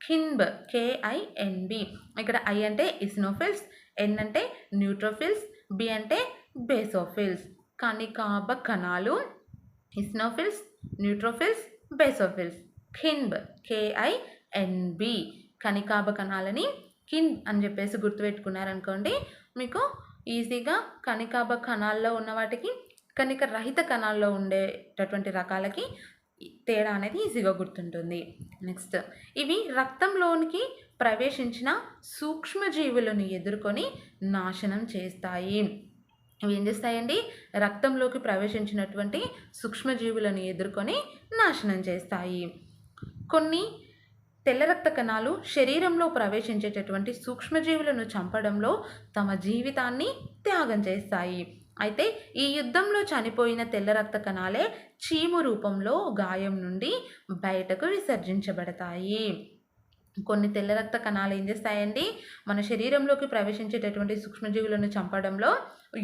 కిన్బ్, KINB. ఇక్కడ ఐ అంటే ఇసినోఫిల్స్, ఎన్ అంటే న్యూట్రోఫిల్స్, బి అంటే బేసోఫిల్స్. కణికాభ కణాలు, ఇసినోఫిల్స్, న్యూట్రోఫిల్స్, బేసోఫిల్స్. కిన్బ్, KINB. కణికాభ కణాలని కిన్బ్ అని చెప్పేసి గుర్తుపెట్టుకున్నారనుకోండి, మీకు ఈజీగా కణికాభ కణాల్లో ఉన్న వాటికి కణిక రహిత కణాల్లో ఉండేటటువంటి రకాలకి తేడా అనేది ఈజీగా గుర్తుంటుంది. నెక్స్ట్, ఇవి రక్తంలోనికి ప్రవేశించిన సూక్ష్మజీవులను ఎదుర్కొని నాశనం చేస్తాయి. ఇవి ఏం చేస్తాయండి, రక్తంలోకి ప్రవేశించినటువంటి సూక్ష్మజీవులను ఎదుర్కొని నాశనం చేస్తాయి. కొన్ని తెల్ల రక్త కణాలు శరీరంలో ప్రవేశించేటటువంటి సూక్ష్మజీవులను చంపడంలో తమ జీవితాన్ని త్యాగం చేస్తాయి. అయితే ఈ యుద్ధంలో చనిపోయిన తెల్ల రక్త కణాలే చీము రూపంలో గాయం నుండి బయటకు విసర్జించబడతాయి. కొన్ని తెల్ల రక్త కణాలు ఏం చేస్తాయండి, మన శరీరంలోకి ప్రవేశించేటటువంటి సూక్ష్మజీవులను చంపడంలో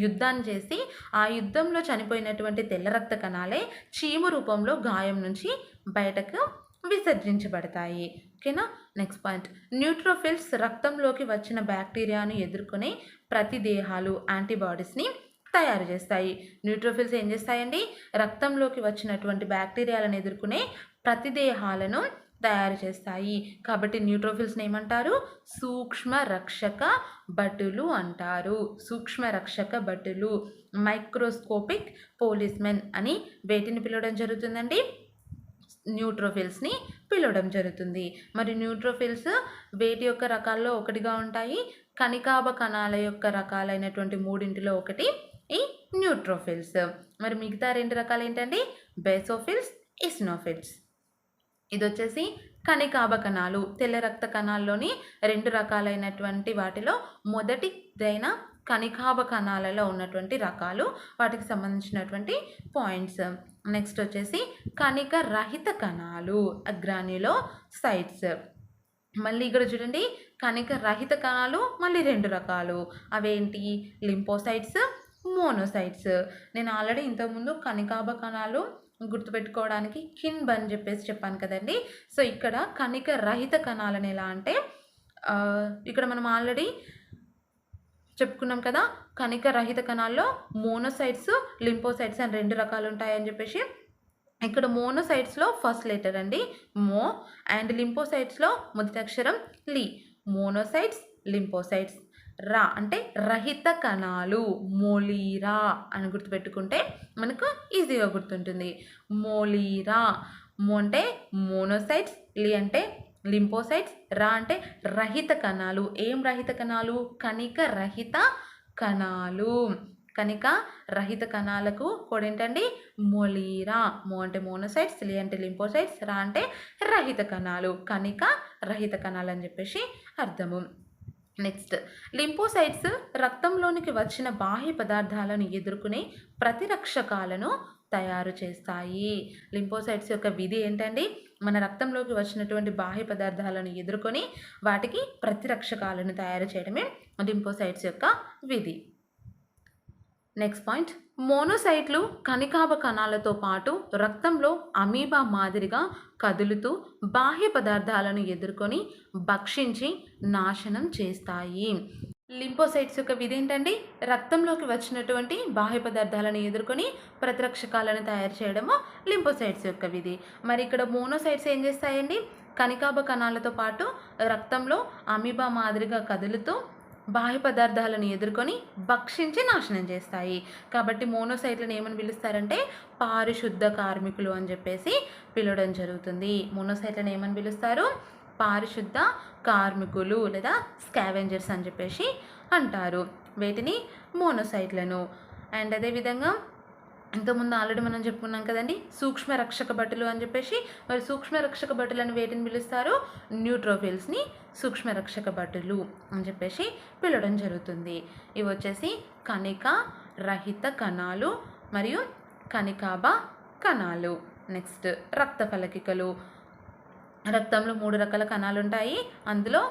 యుద్ధాన్ని చేసి ఆ యుద్ధంలో చనిపోయినటువంటి తెల్ల రక్త కణాలే చీము రూపంలో గాయం నుంచి బయటకు విసర్జించబడతాయి. ఓకేనా. నెక్స్ట్ పాయింట్, న్యూట్రోఫిల్స్ రక్తంలోకి వచ్చిన బ్యాక్టీరియాను ఎదుర్కొనే ప్రతిదేహాలు, యాంటీబాడీస్ని తయారు చేస్తాయి. న్యూట్రోఫిల్స్ ఏం చేస్తాయండి, రక్తంలోకి వచ్చినటువంటి బ్యాక్టీరియాలను ఎదుర్కొనే ప్రతిదేహాలను తయారు చేస్తాయి. కాబట్టి న్యూట్రోఫిల్స్ని ఏమంటారు, సూక్ష్మ రక్షక భటులు అంటారు. సూక్ష్మ రక్షక భటులు, మైక్రోస్కోపిక్ పోలీస్మెన్ అని వేటిని పిలవడం జరుగుతుందండి, న్యూట్రోఫిల్స్ని పిలవడం జరుగుతుంది. మరి న్యూట్రోఫిల్స్ వేటి యొక్క రకాల్లో ఒకటిగా ఉంటాయి, కణికాభ కణాల యొక్క రకాలైనటువంటి 3 ఒకటి ఈ న్యూట్రోఫిల్స్. మరి మిగతా 2 రకాలు ఏంటండి, బేసోఫిల్స్, ఇసినోఫిల్స్. ఇది వచ్చేసి కణికాభ కణాలు. తెల్ల రక్త కణాల్లోని 2 రకాలైనటువంటి వాటిలో మొదటిదైన కణికాభ కణాలలో ఉన్నటువంటి రకాలు, వాటికి సంబంధించినటువంటి పాయింట్స్. నెక్స్ట్ వచ్చేసి కణిక రహిత కణాలు, గ్రాన్యులోసైట్స్. మళ్ళీ ఇక్కడ చూడండి, కణిక రహిత కణాలు మళ్ళీ 2 రకాలు. అవేంటి? Lymphocytes, monocytes. నేను ఆల్రెడీ ఇంతకుముందు కణికాభ కణాలు గుర్తుపెట్టుకోవడానికి కిన్బ్ అని చెప్పాను కదండి. సో ఇక్కడ కణిక రహిత కణాలని ఎలా అంటే, ఇక్కడ మనం ఆల్రెడీ చెప్పుకున్నాం కదా, కణిక రహిత కణాల్లో మోనోసైట్స్, లింపోసైట్స్ అని 2 రకాలు ఉంటాయని చెప్పేసి. ఇక్కడ మోనోసైట్స్లో ఫస్ట్ లెటర్ అండి మో, అండ్ లింపోసైట్స్లో మొదటి అక్షరం లి. Monocytes, lymphocytes. రా అంటే రహిత కణాలు, మోలీరా అని గుర్తుపెట్టుకుంటే మనకు ఈజీగా గుర్తుంటుంది. మోలీరా. మో అంటే మోనోసైట్స్, లి అంటే లింపోసైట్స్, రా అంటే రహిత కణాలు. ఏం రహిత కణాలు? కణిక రహిత కణాలు. కణిక రహిత కణాలకు కోడ్ ఏంటండి? మొలీరా. మో అంటే మోనోసైట్స్, లి అంటే లింపోసైట్స్, రా అంటే రహిత కణాలు, కణిక రహిత కణాలు అని చెప్పేసి అర్థము. నెక్స్ట్, లింపోసైట్స్ రక్తంలోనికి వచ్చిన బాహ్య పదార్థాలను ఎదుర్కొనే ప్రతిరక్షకాలను తయారు చేస్తాయి. లింపోసైట్స్ యొక్క విధి ఏంటండి? మన రక్తంలోకి వచ్చినటువంటి బాహ్య పదార్థాలను ఎదుర్కొని వాటికి ప్రతిరక్షకాలను తయారు చేయడమే లింపోసైట్స్ యొక్క విధి. నెక్స్ట్ పాయింట్, మోనోసైట్లు కణికాభ కణాలతో పాటు రక్తంలో అమీబా మాదిరిగా కదులుతూ బాహ్య పదార్థాలను ఎదుర్కొని భక్షించి నాశనం చేస్తాయి. లింపోసైట్స్ యొక్క విధి ఏంటండి? రక్తంలోకి వచ్చినటువంటి బాహ్య పదార్థాలను ఎదుర్కొని ప్రతిరక్షకాలను తయారు చేయడము లింపోసైట్స్ యొక్క విధి. మరి ఇక్కడ మోనోసైట్స్ ఏం చేస్తాయండి? కణికాభ కణాలతో పాటు రక్తంలో అమీబా మాదిరిగా కదులుతూ బాహ్య పదార్థాలను ఎదుర్కొని భక్షించి నాశనం చేస్తాయి. కాబట్టి మోనోసైట్లను ఏమని పిలుస్తారంటే పారిశుద్ధ కార్మికులు అని చెప్పేసి పిలవడం జరుగుతుంది. మోనోసైట్లను ఏమని పిలుస్తారు? పారిశుద్ధ కార్మికులు లేదా స్కావెంజర్స్ అని చెప్పేసి అంటారు వీటిని, మోనోసైట్లను. అండ్ అదేవిధంగా ఇంతకుముందు ఆల్రెడీ మనం చెప్పుకున్నాం కదండి, సూక్ష్మ రక్షక భటులు అని చెప్పేసి. మరి సూక్ష్మ రక్షక భటులను వేటిని పిలుస్తారు? న్యూట్రోఫిల్స్ని సూక్ష్మ రక్షక భటులు అని చెప్పేసి పిలవడం జరుగుతుంది. ఇవి వచ్చేసి కణిక రహిత కణాలు మరియు కణికాభ కణాలు. నెక్స్ట్, రక్త ఫలకికలు. రక్తంలో 3 రకాల కణాలు ఉంటాయి. అందులో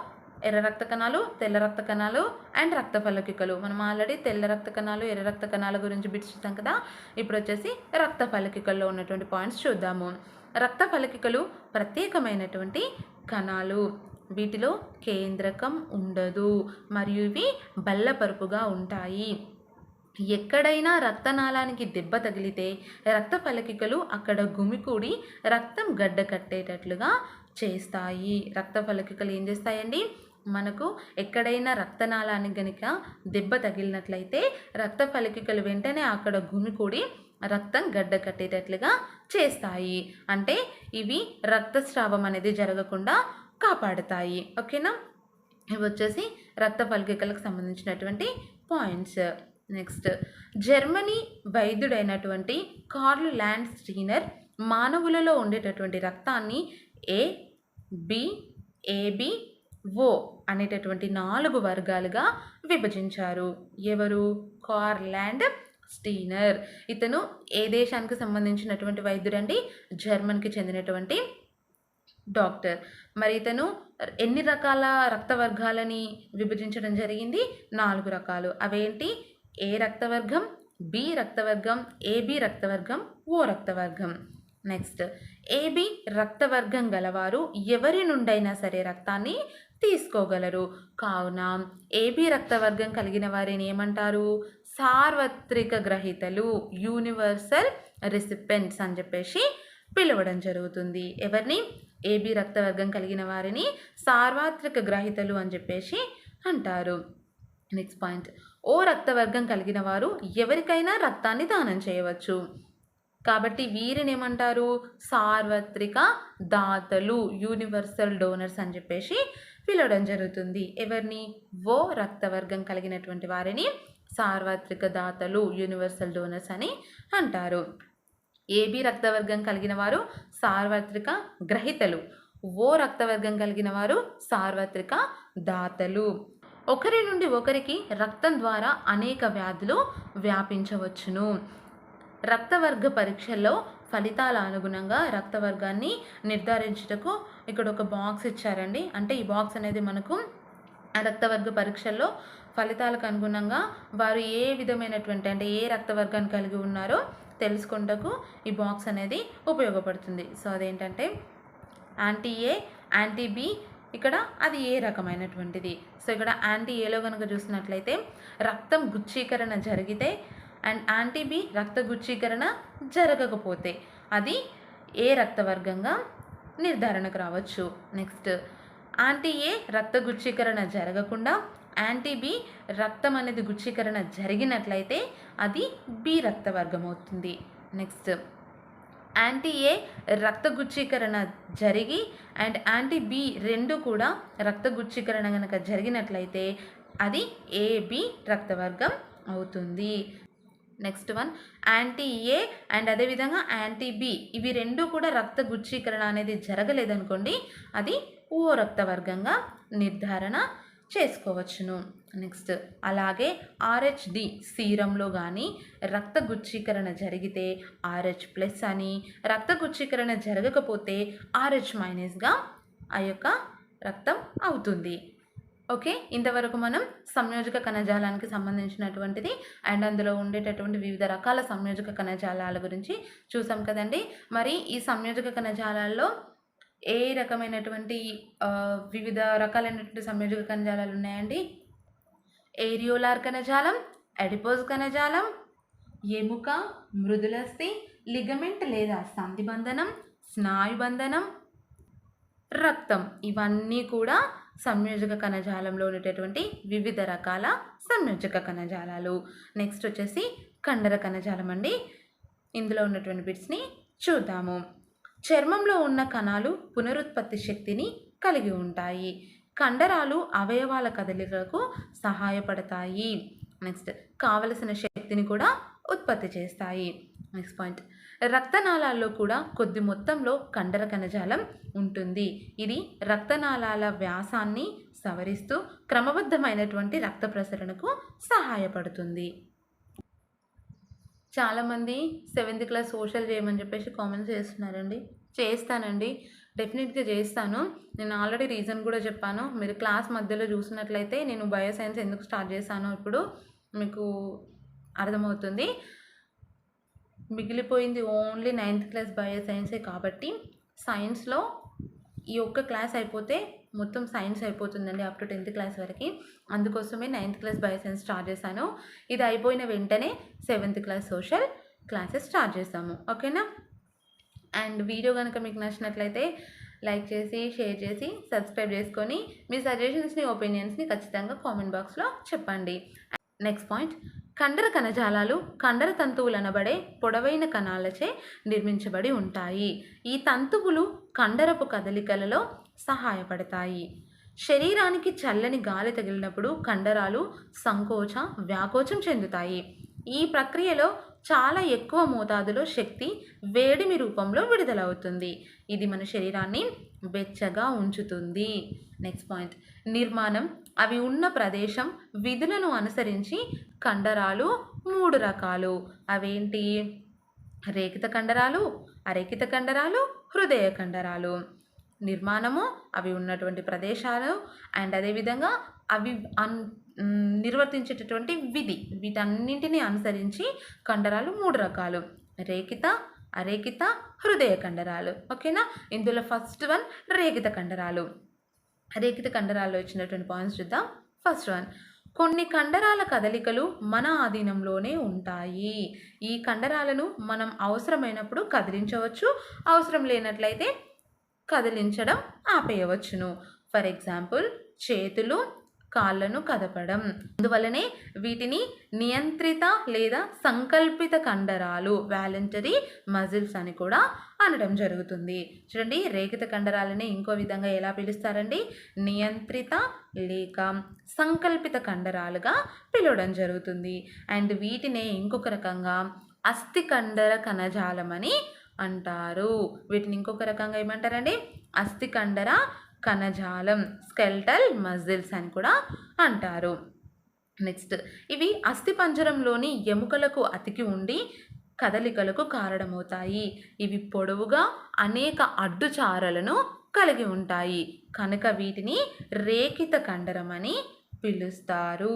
ఎర్ర రక్త కణాలు, తెల్ల రక్త కణాలు అండ్ రక్త ఫలకికలు. మనం ఆల్రెడీ తెల్ల రక్త కణాలు, ఎర్ర రక్త కణాల గురించి బిట్స్ చూద్దాం కదా. ఇప్పుడు వచ్చేసి రక్త ఫలకికల్లో ఉన్నటువంటి పాయింట్స్ చూద్దాము. రక్త ఫలకికలు ప్రత్యేకమైనటువంటి కణాలు. వీటిలో కేంద్రకం ఉండదు మరియు ఇవి బల్లపరుపుగా ఉంటాయి. ఎక్కడైనా రక్తనాళానికి దెబ్బ తగిలితే రక్త ఫలకికలు అక్కడ గుమికూడి రక్తం గడ్డ కట్టేటట్లుగా చేస్తాయి. రక్త ఫలకికలు ఏం చేస్తాయండి? మనకు ఎక్కడైనా రక్తనాళానికి గనుక దెబ్బ తగిలినట్లయితే రక్త ఫలకికలు వెంటనే అక్కడ గుమికూడి రక్తం గడ్డ కట్టేటట్లుగా చేస్తాయి. అంటే ఇవి రక్తస్రావం అనేది జరగకుండా కాపాడుతాయి. ఓకేనా? ఇవి వచ్చేసి రక్త ఫలకికలకు సంబంధించినటువంటి పాయింట్స్. నెక్స్ట్, జర్మనీ వైద్యుడైనటువంటి కార్ల్ ల్యాండ్ స్టీనర్ మానవులలో ఉండేటటువంటి రక్తాన్ని ఏ, బి, ఏబి, ఓ అనేటటువంటి 4 వర్గాలుగా విభజించారు. ఎవరు? Karl Landsteiner. ఇతను ఏ దేశానికి సంబంధించినటువంటి వైద్యుడండి? జర్మన్కి చెందినటువంటి డాక్టర్. మరి ఇతను ఎన్ని రకాల రక్త వర్గాలని విభజించడం జరిగింది? 4 రకాలు. అవేంటి? ఏ రక్తవర్గం, బి రక్తవర్గం, ఏబి రక్తవర్గం, ఓ రక్తవర్గం. నెక్స్ట్, ఏబి రక్తవర్గం గలవారు ఎవరి నుండైనా సరే రక్తాన్ని తీసుకోగలరు. కావున ఏబి రక్తవర్గం కలిగిన వారిని ఏమంటారు? సార్వత్రిక గ్రహీతలు, యూనివర్సల్ రెసిపెంట్స్ అని చెప్పేసి పిలవడం జరుగుతుంది. ఎవరిని? ఏబి రక్తవర్గం కలిగిన వారిని సార్వత్రిక గ్రహీతలు అని చెప్పేసి అంటారు. నెక్స్ట్ పాయింట్, ఓ రక్తవర్గం కలిగిన వారు ఎవరికైనా రక్తాన్ని దానం చేయవచ్చు. కాబట్టి వీరిని ఏమంటారు? సార్వత్రిక దాతలు, యూనివర్సల్ డోనర్స్ అని చెప్పేసి పిలవడం జరుగుతుంది. ఎవరిని? ఓ రక్తవర్గం కలిగినటువంటి వారిని సార్వత్రిక దాతలు, యూనివర్సల్ డోనర్స్ అని అంటారు. ఏబి రక్తవర్గం కలిగిన వారు సార్వత్రిక గ్రహీతలు, ఓ రక్తవర్గం కలిగిన వారు సార్వత్రిక దాతలు. ఒకరి నుండి ఒకరికి రక్తం ద్వారా అనేక వ్యాధులు వ్యాపించవచ్చును. రక్తవర్గ పరీక్షల్లో ఫలితాల అనుగుణంగా రక్తవర్గాన్ని నిర్ధారించుటకు ఇక్కడ ఒక బాక్స్ ఇచ్చారండి. అంటే ఈ బాక్స్ అనేది మనకు రక్తవర్గ పరీక్షల్లో ఫలితాలకు అనుగుణంగా వారు ఏ విధమైనటువంటి అంటే ఏ రక్తవర్గాన్ని కలిగి ఉన్నారో తెలుసుకుంటకు ఈ బాక్స్ అనేది ఉపయోగపడుతుంది. సో అదేంటంటే యాంటీ ఏ, యాంటీ బి, ఇక్కడ అది ఏ రకమైనటువంటిది. సో ఇక్కడ యాంటీ ఏలో కనుక చూసినట్లయితే రక్తం గుచ్చీకరణ జరిగితే అండ్ యాంటీ బి రక్త గుచ్చీకరణ జరగకపోతే అది ఏ రక్తవర్గంగా నిర్ధారణకు రావచ్చు. నెక్స్ట్ యాంటీ ఏ రక్త గుచ్చీకరణ జరగకుండా యాంటీ బి రక్తం అనేది గుచ్చీకరణ జరిగినట్లయితే అది బి రక్తవర్గం అవుతుంది. నెక్స్ట్ యాంటీ ఏ రక్త గుచ్చీకరణ జరిగి అండ్ యాంటీ బి రెండు కూడా రక్త గుచ్చీకరణ కనుక జరిగినట్లయితే అది ఏబి రక్తవర్గం అవుతుంది. Next one anti A and అదేవిధంగా యాంటీ బి ఇవి రెండు కూడా రక్త గుచ్చీకరణ అనేది జరగలేదనుకోండి అది ఓ రక్తవర్గంగా నిర్ధారణ చేసుకోవచ్చును. నెక్స్ట్ అలాగే ఆర్హెచ్డి సీరంలో కానీ రక్త గుచ్చీకరణ జరిగితే ఆర్హెచ్ ప్లస్ అని, రక్త గుచ్చీకరణ జరగకపోతే ఆర్హెచ్ మైనస్గా ఆ యొక్క రక్తం అవుతుంది. ఓకే, ఇంతవరకు మనం సంయోజక కణజాలానికి సంబంధించినటువంటిది అండ్ అందులో ఉండేటటువంటి వివిధ రకాల సంయోజక కణజాలాల గురించి చూసాం కదండి. మరి ఈ సంయోజక కణజాలాల్లో ఏ రకమైనటువంటి వివిధ రకాలైనటువంటి సంయోజక కణజాలాలు ఉన్నాయండి? ఏరియోలార్ కణజాలం, అడిపోజ్ కణజాలం, ఎముక, మృదులస్థి, లిగమెంట్ లేదా సంధిబంధనం, స్నాయుబంధనం, రక్తం ఇవన్నీ కూడా సంయోజక కణజాలంలో ఉండేటటువంటి వివిధ రకాల సంయోజక కణజాలాలు. నెక్స్ట్ వచ్చేసి కండర కణజాలం అండి. ఇందులో ఉన్నటువంటి బిట్స్ని చూద్దాము. చర్మంలో ఉన్న కణాలు పునరుత్పత్తి శక్తిని కలిగి ఉంటాయి. కండరాలు అవయవాల కదలికలకు సహాయపడతాయి. నెక్స్ట్ కావలసిన శక్తిని కూడా ఉత్పత్తి చేస్తాయి. నెక్స్ట్ పాయింట్ రక్తనాళాల్లో కూడా కొద్ది మొత్తంలో కండర కణజాలం ఉంటుంది. ఇది రక్తనాళాల వ్యాసాన్ని సవరిస్తూ క్రమబద్ధమైనటువంటి రక్త ప్రసరణకు సహాయపడుతుంది. చాలామంది 7th క్లాస్ సోషల్ చేయమని చెప్పేసి కామెంట్స్ చేస్తున్నారండి. చేస్తానండి, డెఫినెట్గా చేస్తాను. నేను ఆల్రెడీ రీజన్ కూడా చెప్పాను. మీరు క్లాస్ మధ్యలో చూసినట్లయితే నేను బయోసైన్స్ ఎందుకు స్టార్ట్ చేశానో ఇప్పుడు మీకు అర్థమవుతుంది. మిగిలిపోయింది ఓన్లీ 9th క్లాస్ బయోసైన్సే కాబట్టి సైన్స్లో ఈ ఒక్క క్లాస్ అయిపోతే మొత్తం సైన్స్ అయిపోతుందండి అప్ టు 10th క్లాస్ వరకు. అందుకోసమే 9th క్లాస్ బయోసైన్స్ స్టార్ట్ చేశాను. ఇది అయిపోయిన వెంటనే 7th class social classes start చేస్తాము. ఓకేనా? అండ్ వీడియో కనుక మీకు నచ్చినట్లయితే లైక్ చేసి షేర్ చేసి సబ్స్క్రైబ్ చేసుకొని మీ సజెషన్స్ని ఒపీనియన్స్ని ఖచ్చితంగా కామెంట్ బాక్స్లో చెప్పండి. నెక్స్ట్ పాయింట్ కండర కణజాలాలు కండర తంతువులు అనబడే పొడవైన కణాలచే నిర్మించబడి ఉంటాయి. ఈ తంతువులు కండరపు కదలికలలో సహాయపడతాయి. శరీరానికి చల్లని గాలి తగిలినప్పుడు కండరాలు సంకోచ వ్యాకోచం చెందుతాయి. ఈ ప్రక్రియలో చాలా ఎక్కువ మోతాదులో శక్తి వేడిమి రూపంలో విడుదలవుతుంది. ఇది మన శరీరాన్ని వెచ్చగా ఉంచుతుంది. నెక్స్ట్ పాయింట్ నిర్మాణం అవి ఉన్న ప్రదేశం విధులను అనుసరించి కండరాలు 3 రకాలు. అవేంటి? రేఖిత కండరాలు, అరేఖిత కండరాలు, హృదయ కండరాలు. నిర్మాణము అవి ఉన్నటువంటి ప్రదేశాలు అండ్ అదేవిధంగా అవి నిర్వర్తించేటటువంటి విధి వీటన్నింటినీ అనుసరించి కండరాలు 3 రకాలు: రేఖిత, అరేఖిత, హృదయ కండరాలు. ఓకేనా? ఇందులో ఫస్ట్ వన్ రేఖిత కండరాలు. రేఖిత కండరాల్లో ఇచ్చినటువంటి పాయింట్స్ చూద్దాం. ఫస్ట్ వన్ కొన్ని కండరాల కదలికలు మన ఆధీనంలోనే ఉంటాయి. ఈ కండరాలను మనం అవసరమైనప్పుడు కదిలించవచ్చు, అవసరం లేనట్లయితే కదిలించడం ఆపేయవచ్చును. ఫర్ ఎగ్జాంపుల్ చేతులు, కాళ్ళను కదపడం. అందువల్లనే వీటిని నియంత్రిత లేదా సంకల్పిత కండరాలు వాలంటరీ మజిల్స్ అని కూడా అనడం జరుగుతుంది. చూడండి, రేఖిత కండరాలని ఇంకో విధంగా ఎలా పిలుస్తారండి? నియంత్రిత లేక సంకల్పిత కండరాలుగా పిలవడం జరుగుతుంది. అండ్ వీటినే ఇంకొక రకంగా అస్థి కండర కణజాలం అని అంటారు. వీటిని ఇంకొక రకంగా ఏమంటారండి? అస్థి కండర కణజాలం, స్కెల్టల్ మజిల్స్ అని కూడా అంటారు. నెక్స్ట్, ఇవి అస్థిపంజరంలోని ఎముకలకు అతికి ఉండి కదలికలకు కారణమవుతాయి. ఇవి పొడవుగా అనేక అడ్డుచారలను కలిగి ఉంటాయి కనుక వీటిని రేఖిత కండరం అని పిలుస్తారు.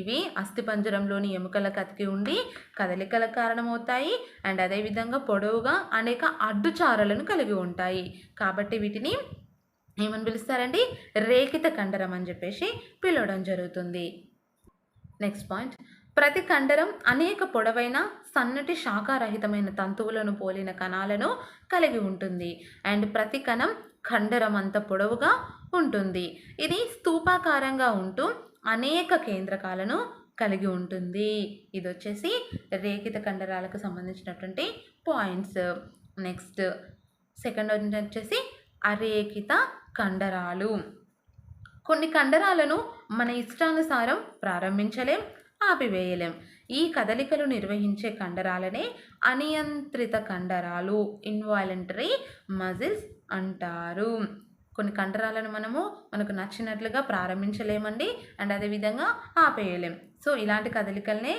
ఇవి అస్థిపంజరంలోని ఎముకలకు అతికి ఉండి కదలికలకు కారణమవుతాయి అండ్ అదేవిధంగా పొడవుగా అనేక అడ్డుచారలను కలిగి ఉంటాయి కాబట్టి వీటిని ఏమని పిలుస్తారండి? రేఖిత కండరం అని చెప్పేసి పిలవడం జరుగుతుంది. నెక్స్ట్ పాయింట్, ప్రతి కండరం అనేక పొడవైన సన్నటి శాఖారహితమైన తంతువులను పోలిన కణాలను కలిగి ఉంటుంది అండ్ ప్రతి కణం కండరం అంత పొడవుగా ఉంటుంది. ఇది స్తూపాకారంగా ఉంటూ అనేక కేంద్రకాలను కలిగి ఉంటుంది. ఇది వచ్చేసి రేఖిత కండరాలకు సంబంధించినటువంటి పాయింట్స్. నెక్స్ట్ సెకండ్ వచ్చేసి అరేఖిత కండరాలు. కొన్ని కండరాలను మన ఇష్టానుసారం ప్రారంభించలేం, ఆపివేయలేం. ఈ కదలికలు నిర్వహించే కండరాలనే అనియంత్రిత కండరాలు, ఇన్వాలంటరీ మజిల్స్ అంటారు. కొన్ని కండరాలను మనకు నచ్చినట్లుగా ప్రారంభించలేమండి అండ్ అదేవిధంగా ఆపేయలేం. సో ఇలాంటి కదలికల్నే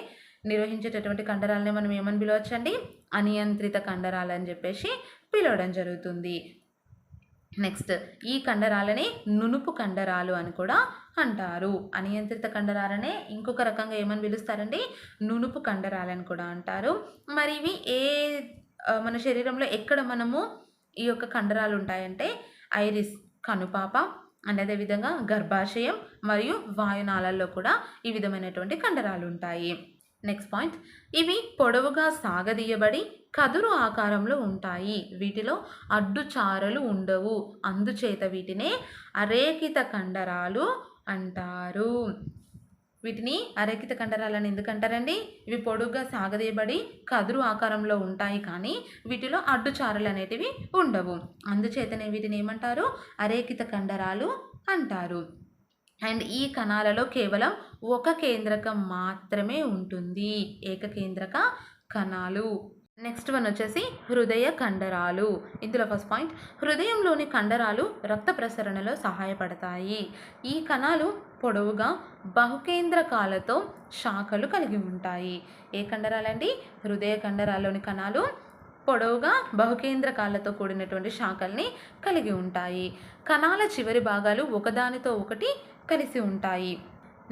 నిర్వహించేటటువంటి కండరాలనే మనం ఏమని పిలవచ్చండి? అనియంత్రిత కండరాలు అని చెప్పేసి పిలవడం జరుగుతుంది. నెక్స్ట్, ఈ కండరాలనే నునుపు కండరాలు అని కూడా అంటారు. అనియంత్రిత కండరాలనే ఇంకొక రకంగా ఏమని పిలుస్తారండి? నునుపు కండరాలని కూడా అంటారు. మరి ఇవి మన శరీరంలో ఎక్కడ ఈ యొక్క కండరాలు ఉంటాయంటే ఐరిస్, కనుపాప అండ్ అదేవిధంగా గర్భాశయం మరియు వాయునాళాల్లో కూడా ఈ విధమైనటువంటి కండరాలు ఉంటాయి. నెక్స్ట్ పాయింట్, ఇవి పొడవుగా సాగదీయబడి కదురు ఆకారంలో ఉంటాయి. వీటిలో అడ్డుచారలు ఉండవు, అందుచేత వీటినే అరేఖిత కండరాలు అంటారు. వీటిని అరేఖిత కండరాలని ఎందుకంటారండి? ఇవి పొడుగ్గా సాగదీయబడి కదురు ఆకారంలో ఉంటాయి కానీ వీటిలో అడ్డుచారలు అనేటివి ఉండవు, అందుచేతనే వీటిని ఏమంటారు? అరేఖిత కండరాలు అంటారు. అండ్ ఈ కణాలలో కేవలం ఒక కేంద్రకం మాత్రమే ఉంటుంది, ఏకకేంద్రక కణాలు. నెక్స్ట్ వన్ వచ్చేసి హృదయ కండరాలు. ఇందులో ఫస్ట్ పాయింట్, హృదయంలోని కండరాలు రక్త ప్రసరణలో సహాయపడతాయి. ఈ కణాలు పొడవుగా బహుకేంద్రకాలతో శాఖలు కలిగి ఉంటాయి. ఏ కండరాలండి? హృదయ కండరాల్లోని కణాలు పొడవుగా బహుకేంద్రకాలతో కూడినటువంటి శాఖల్ని కలిగి ఉంటాయి. కణాల చివరి భాగాలు ఒకదానితో ఒకటి కలిసి ఉంటాయి.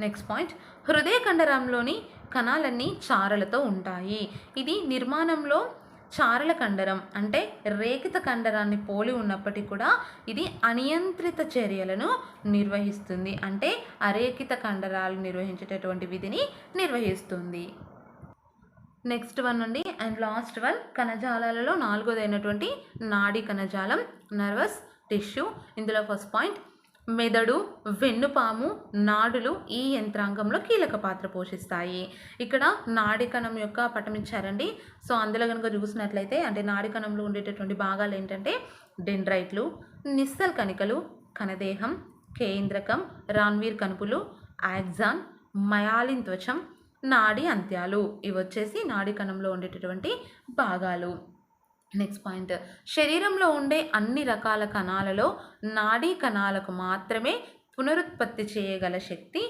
నెక్స్ట్ పాయింట్, హృదయ కండరంలోని కణాలన్నీ చారలతో ఉంటాయి. ఇది నిర్మాణంలో చారల కండరం అంటే రేఖిత కండరాన్ని పోలి ఉన్నప్పటికీ కూడా ఇది అనియంత్రిత చర్యలను నిర్వహిస్తుంది, అంటే అరేఖిత కండరాలు నిర్వహించేటటువంటి విధిని నిర్వహిస్తుంది. నెక్స్ట్ వన్ నుండి అండ్ లాస్ట్ వన్, కణజాలాలలో నాలుగోదైనటువంటి నాడీ కణజాలం, నర్వస్ టిష్యూ. ఇందులో ఫస్ట్ పాయింట్, మెదడు, వెన్నుపాము, నాడులు ఈ యంత్రాంగంలో కీలక పాత్ర పోషిస్తాయి. ఇక్కడ నాడీ కణం యొక్క పటం ఇచ్చారండి. సో అందులో కనుక చూసినట్లయితే అంటే నాడీ కణంలో ఉండేటటువంటి భాగాలు ఏంటంటే డెండ్రైట్లు, నిస్సల్ కణికలు, కణదేహం, కేంద్రకం, రాన్వీర్ కణుపులు, యాక్సాన్, మయాలిన్ త్వచం, నాడీ అంత్యాలు. ఇవి వచ్చేసి నాడీ కణంలో ఉండేటటువంటి భాగాలు. నెక్స్ట్ పాయింట్, శరీరంలో ఉండే అన్ని రకాల కణాలలో నాడీ కణాలకు మాత్రమే పునరుత్పత్తి చేయగల శక్తి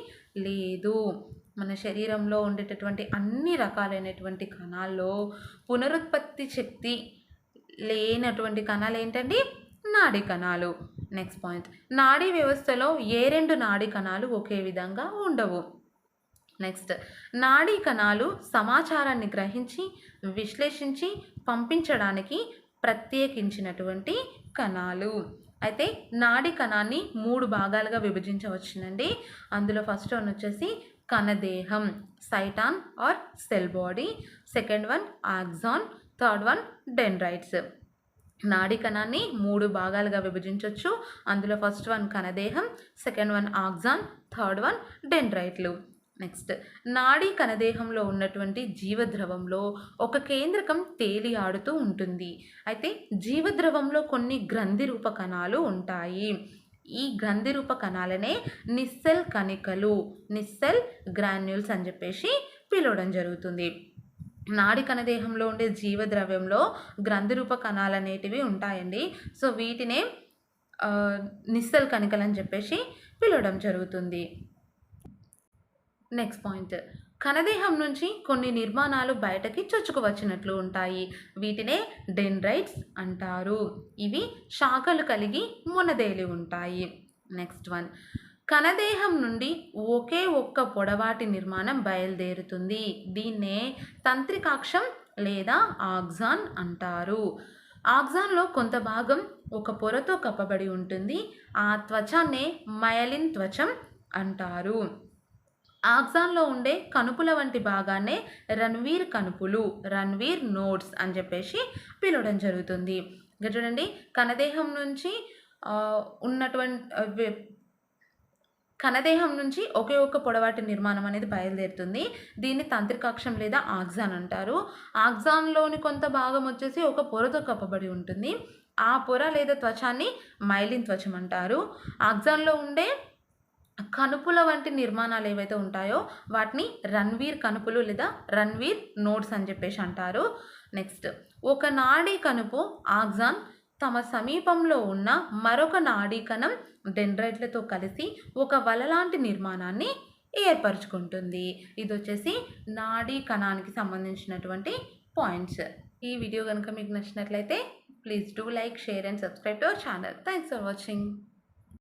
లేదు. మన శరీరంలో ఉండేటటువంటి అన్ని రకాలైనటువంటి కణాల్లో పునరుత్పత్తి శక్తి లేనటువంటి కణాలు ఏంటండి? నాడీ కణాలు. నెక్స్ట్ పాయింట్, నాడీ వ్యవస్థలో ఏ రెండు నాడీ కణాలు ఒకే విధంగా ఉండవు. నెక్స్ట్, నాడీ కణాలు సమాచారాన్ని గ్రహించి విశ్లేషించి పంపించడానికి ప్రత్యేకించినటువంటి కణాలు. అయితే నాడీ కణాన్ని 3 భాగాలుగా విభజించవచ్చునండి. అందులో ఫస్ట్ వన్ వచ్చేసి కణదేహం, cyton or cell body. Second one axon, third one dendrites. నాడీ కణాన్ని 3 భాగాలుగా విభజించవచ్చు. అందులో ఫస్ట్ వన్ కణదేహం, second one axon, third one డెండ్రైట్లు. నెక్స్ట్, నాడీ కణదేహంలో ఉన్నటువంటి జీవద్రవంలో ఒక కేంద్రకం తేలి ఆడుతూ ఉంటుంది. అయితే జీవద్రవంలో కొన్ని గ్రంథి రూప కణాలు ఉంటాయి. ఈ గ్రంథి రూప కణాలనే నిస్సెల్ కణికలు, నిస్సెల్ గ్రాన్యూల్స్ అని చెప్పేసి పిలవడం జరుగుతుంది. నాడీ కణదేహంలో ఉండే జీవద్రవ్యంలో గ్రంథి రూప కణాలు అనేటివి ఉంటాయండి. సో వీటినే నిస్సల్ కణికలు అని చెప్పేసి పిలవడం జరుగుతుంది. నెక్స్ట్ పాయింట్, కణదేహం నుంచి కొన్ని నిర్మాణాలు బయటకి చొచ్చుకు వచ్చినట్లు ఉంటాయి. వీటినే డెండ్రైట్స్ అంటారు. ఇవి శాఖలు కలిగి మొనదేలి ఉంటాయి. నెక్స్ట్ వన్, కణదేహం నుండి ఒకే ఒక్క పొడవాటి నిర్మాణం బయలుదేరుతుంది. దీన్నే తంత్రికాక్షం లేదా ఆక్సాన్ అంటారు. ఆక్సాన్లో కొంత భాగం ఒక పొరతో కప్పబడి ఉంటుంది. ఆ త్వచాన్నే మయలిన్ త్వచం అంటారు. ఆక్సాన్లో ఉండే కణుపుల వంటి భాగాన్నే రణ్వీర్ కణుపులు, రణ్వీర్ నోడ్స్ అని చెప్పేసి పిలవడం జరుగుతుంది. ఇంకా చూడండి, కణదేహం నుంచి కణదేహం నుంచి ఒకే ఒక్క పొడవాటి నిర్మాణం అనేది బయలుదేరుతుంది. దీన్ని తంత్రికాక్షం లేదా ఆక్సాన్ అంటారు. ఆక్సాన్లోని కొంత భాగం వచ్చేసి ఒక పొరతో కప్పబడి ఉంటుంది. ఆ పొర లేదా త్వచాన్ని మైలిన్ త్వచం అంటారు. ఆక్సాన్లో ఉండే కణుపుల వంటి నిర్మాణాలు ఏవైతే ఉంటాయో వాటిని రణ్వీర్ కణుపులు లేదా రణ్వీర్ నోడ్స్ అని చెప్పేసి అంటారు. నెక్స్ట్, ఒక నాడీ కణుపు ఆక్సాన్ తమ సమీపంలో ఉన్న మరొక నాడీ కణం డెండ్రైట్లతో కలిసి ఒక వలలాంటి నిర్మాణాన్ని ఏర్పరచుకుంటుంది. ఇది వచ్చేసి నాడీ కణానికి సంబంధించినటువంటి పాయింట్స్. ఈ వీడియో కనుక మీకు నచ్చినట్లయితే please do like, share and subscribe to our channel. Thanks for watching.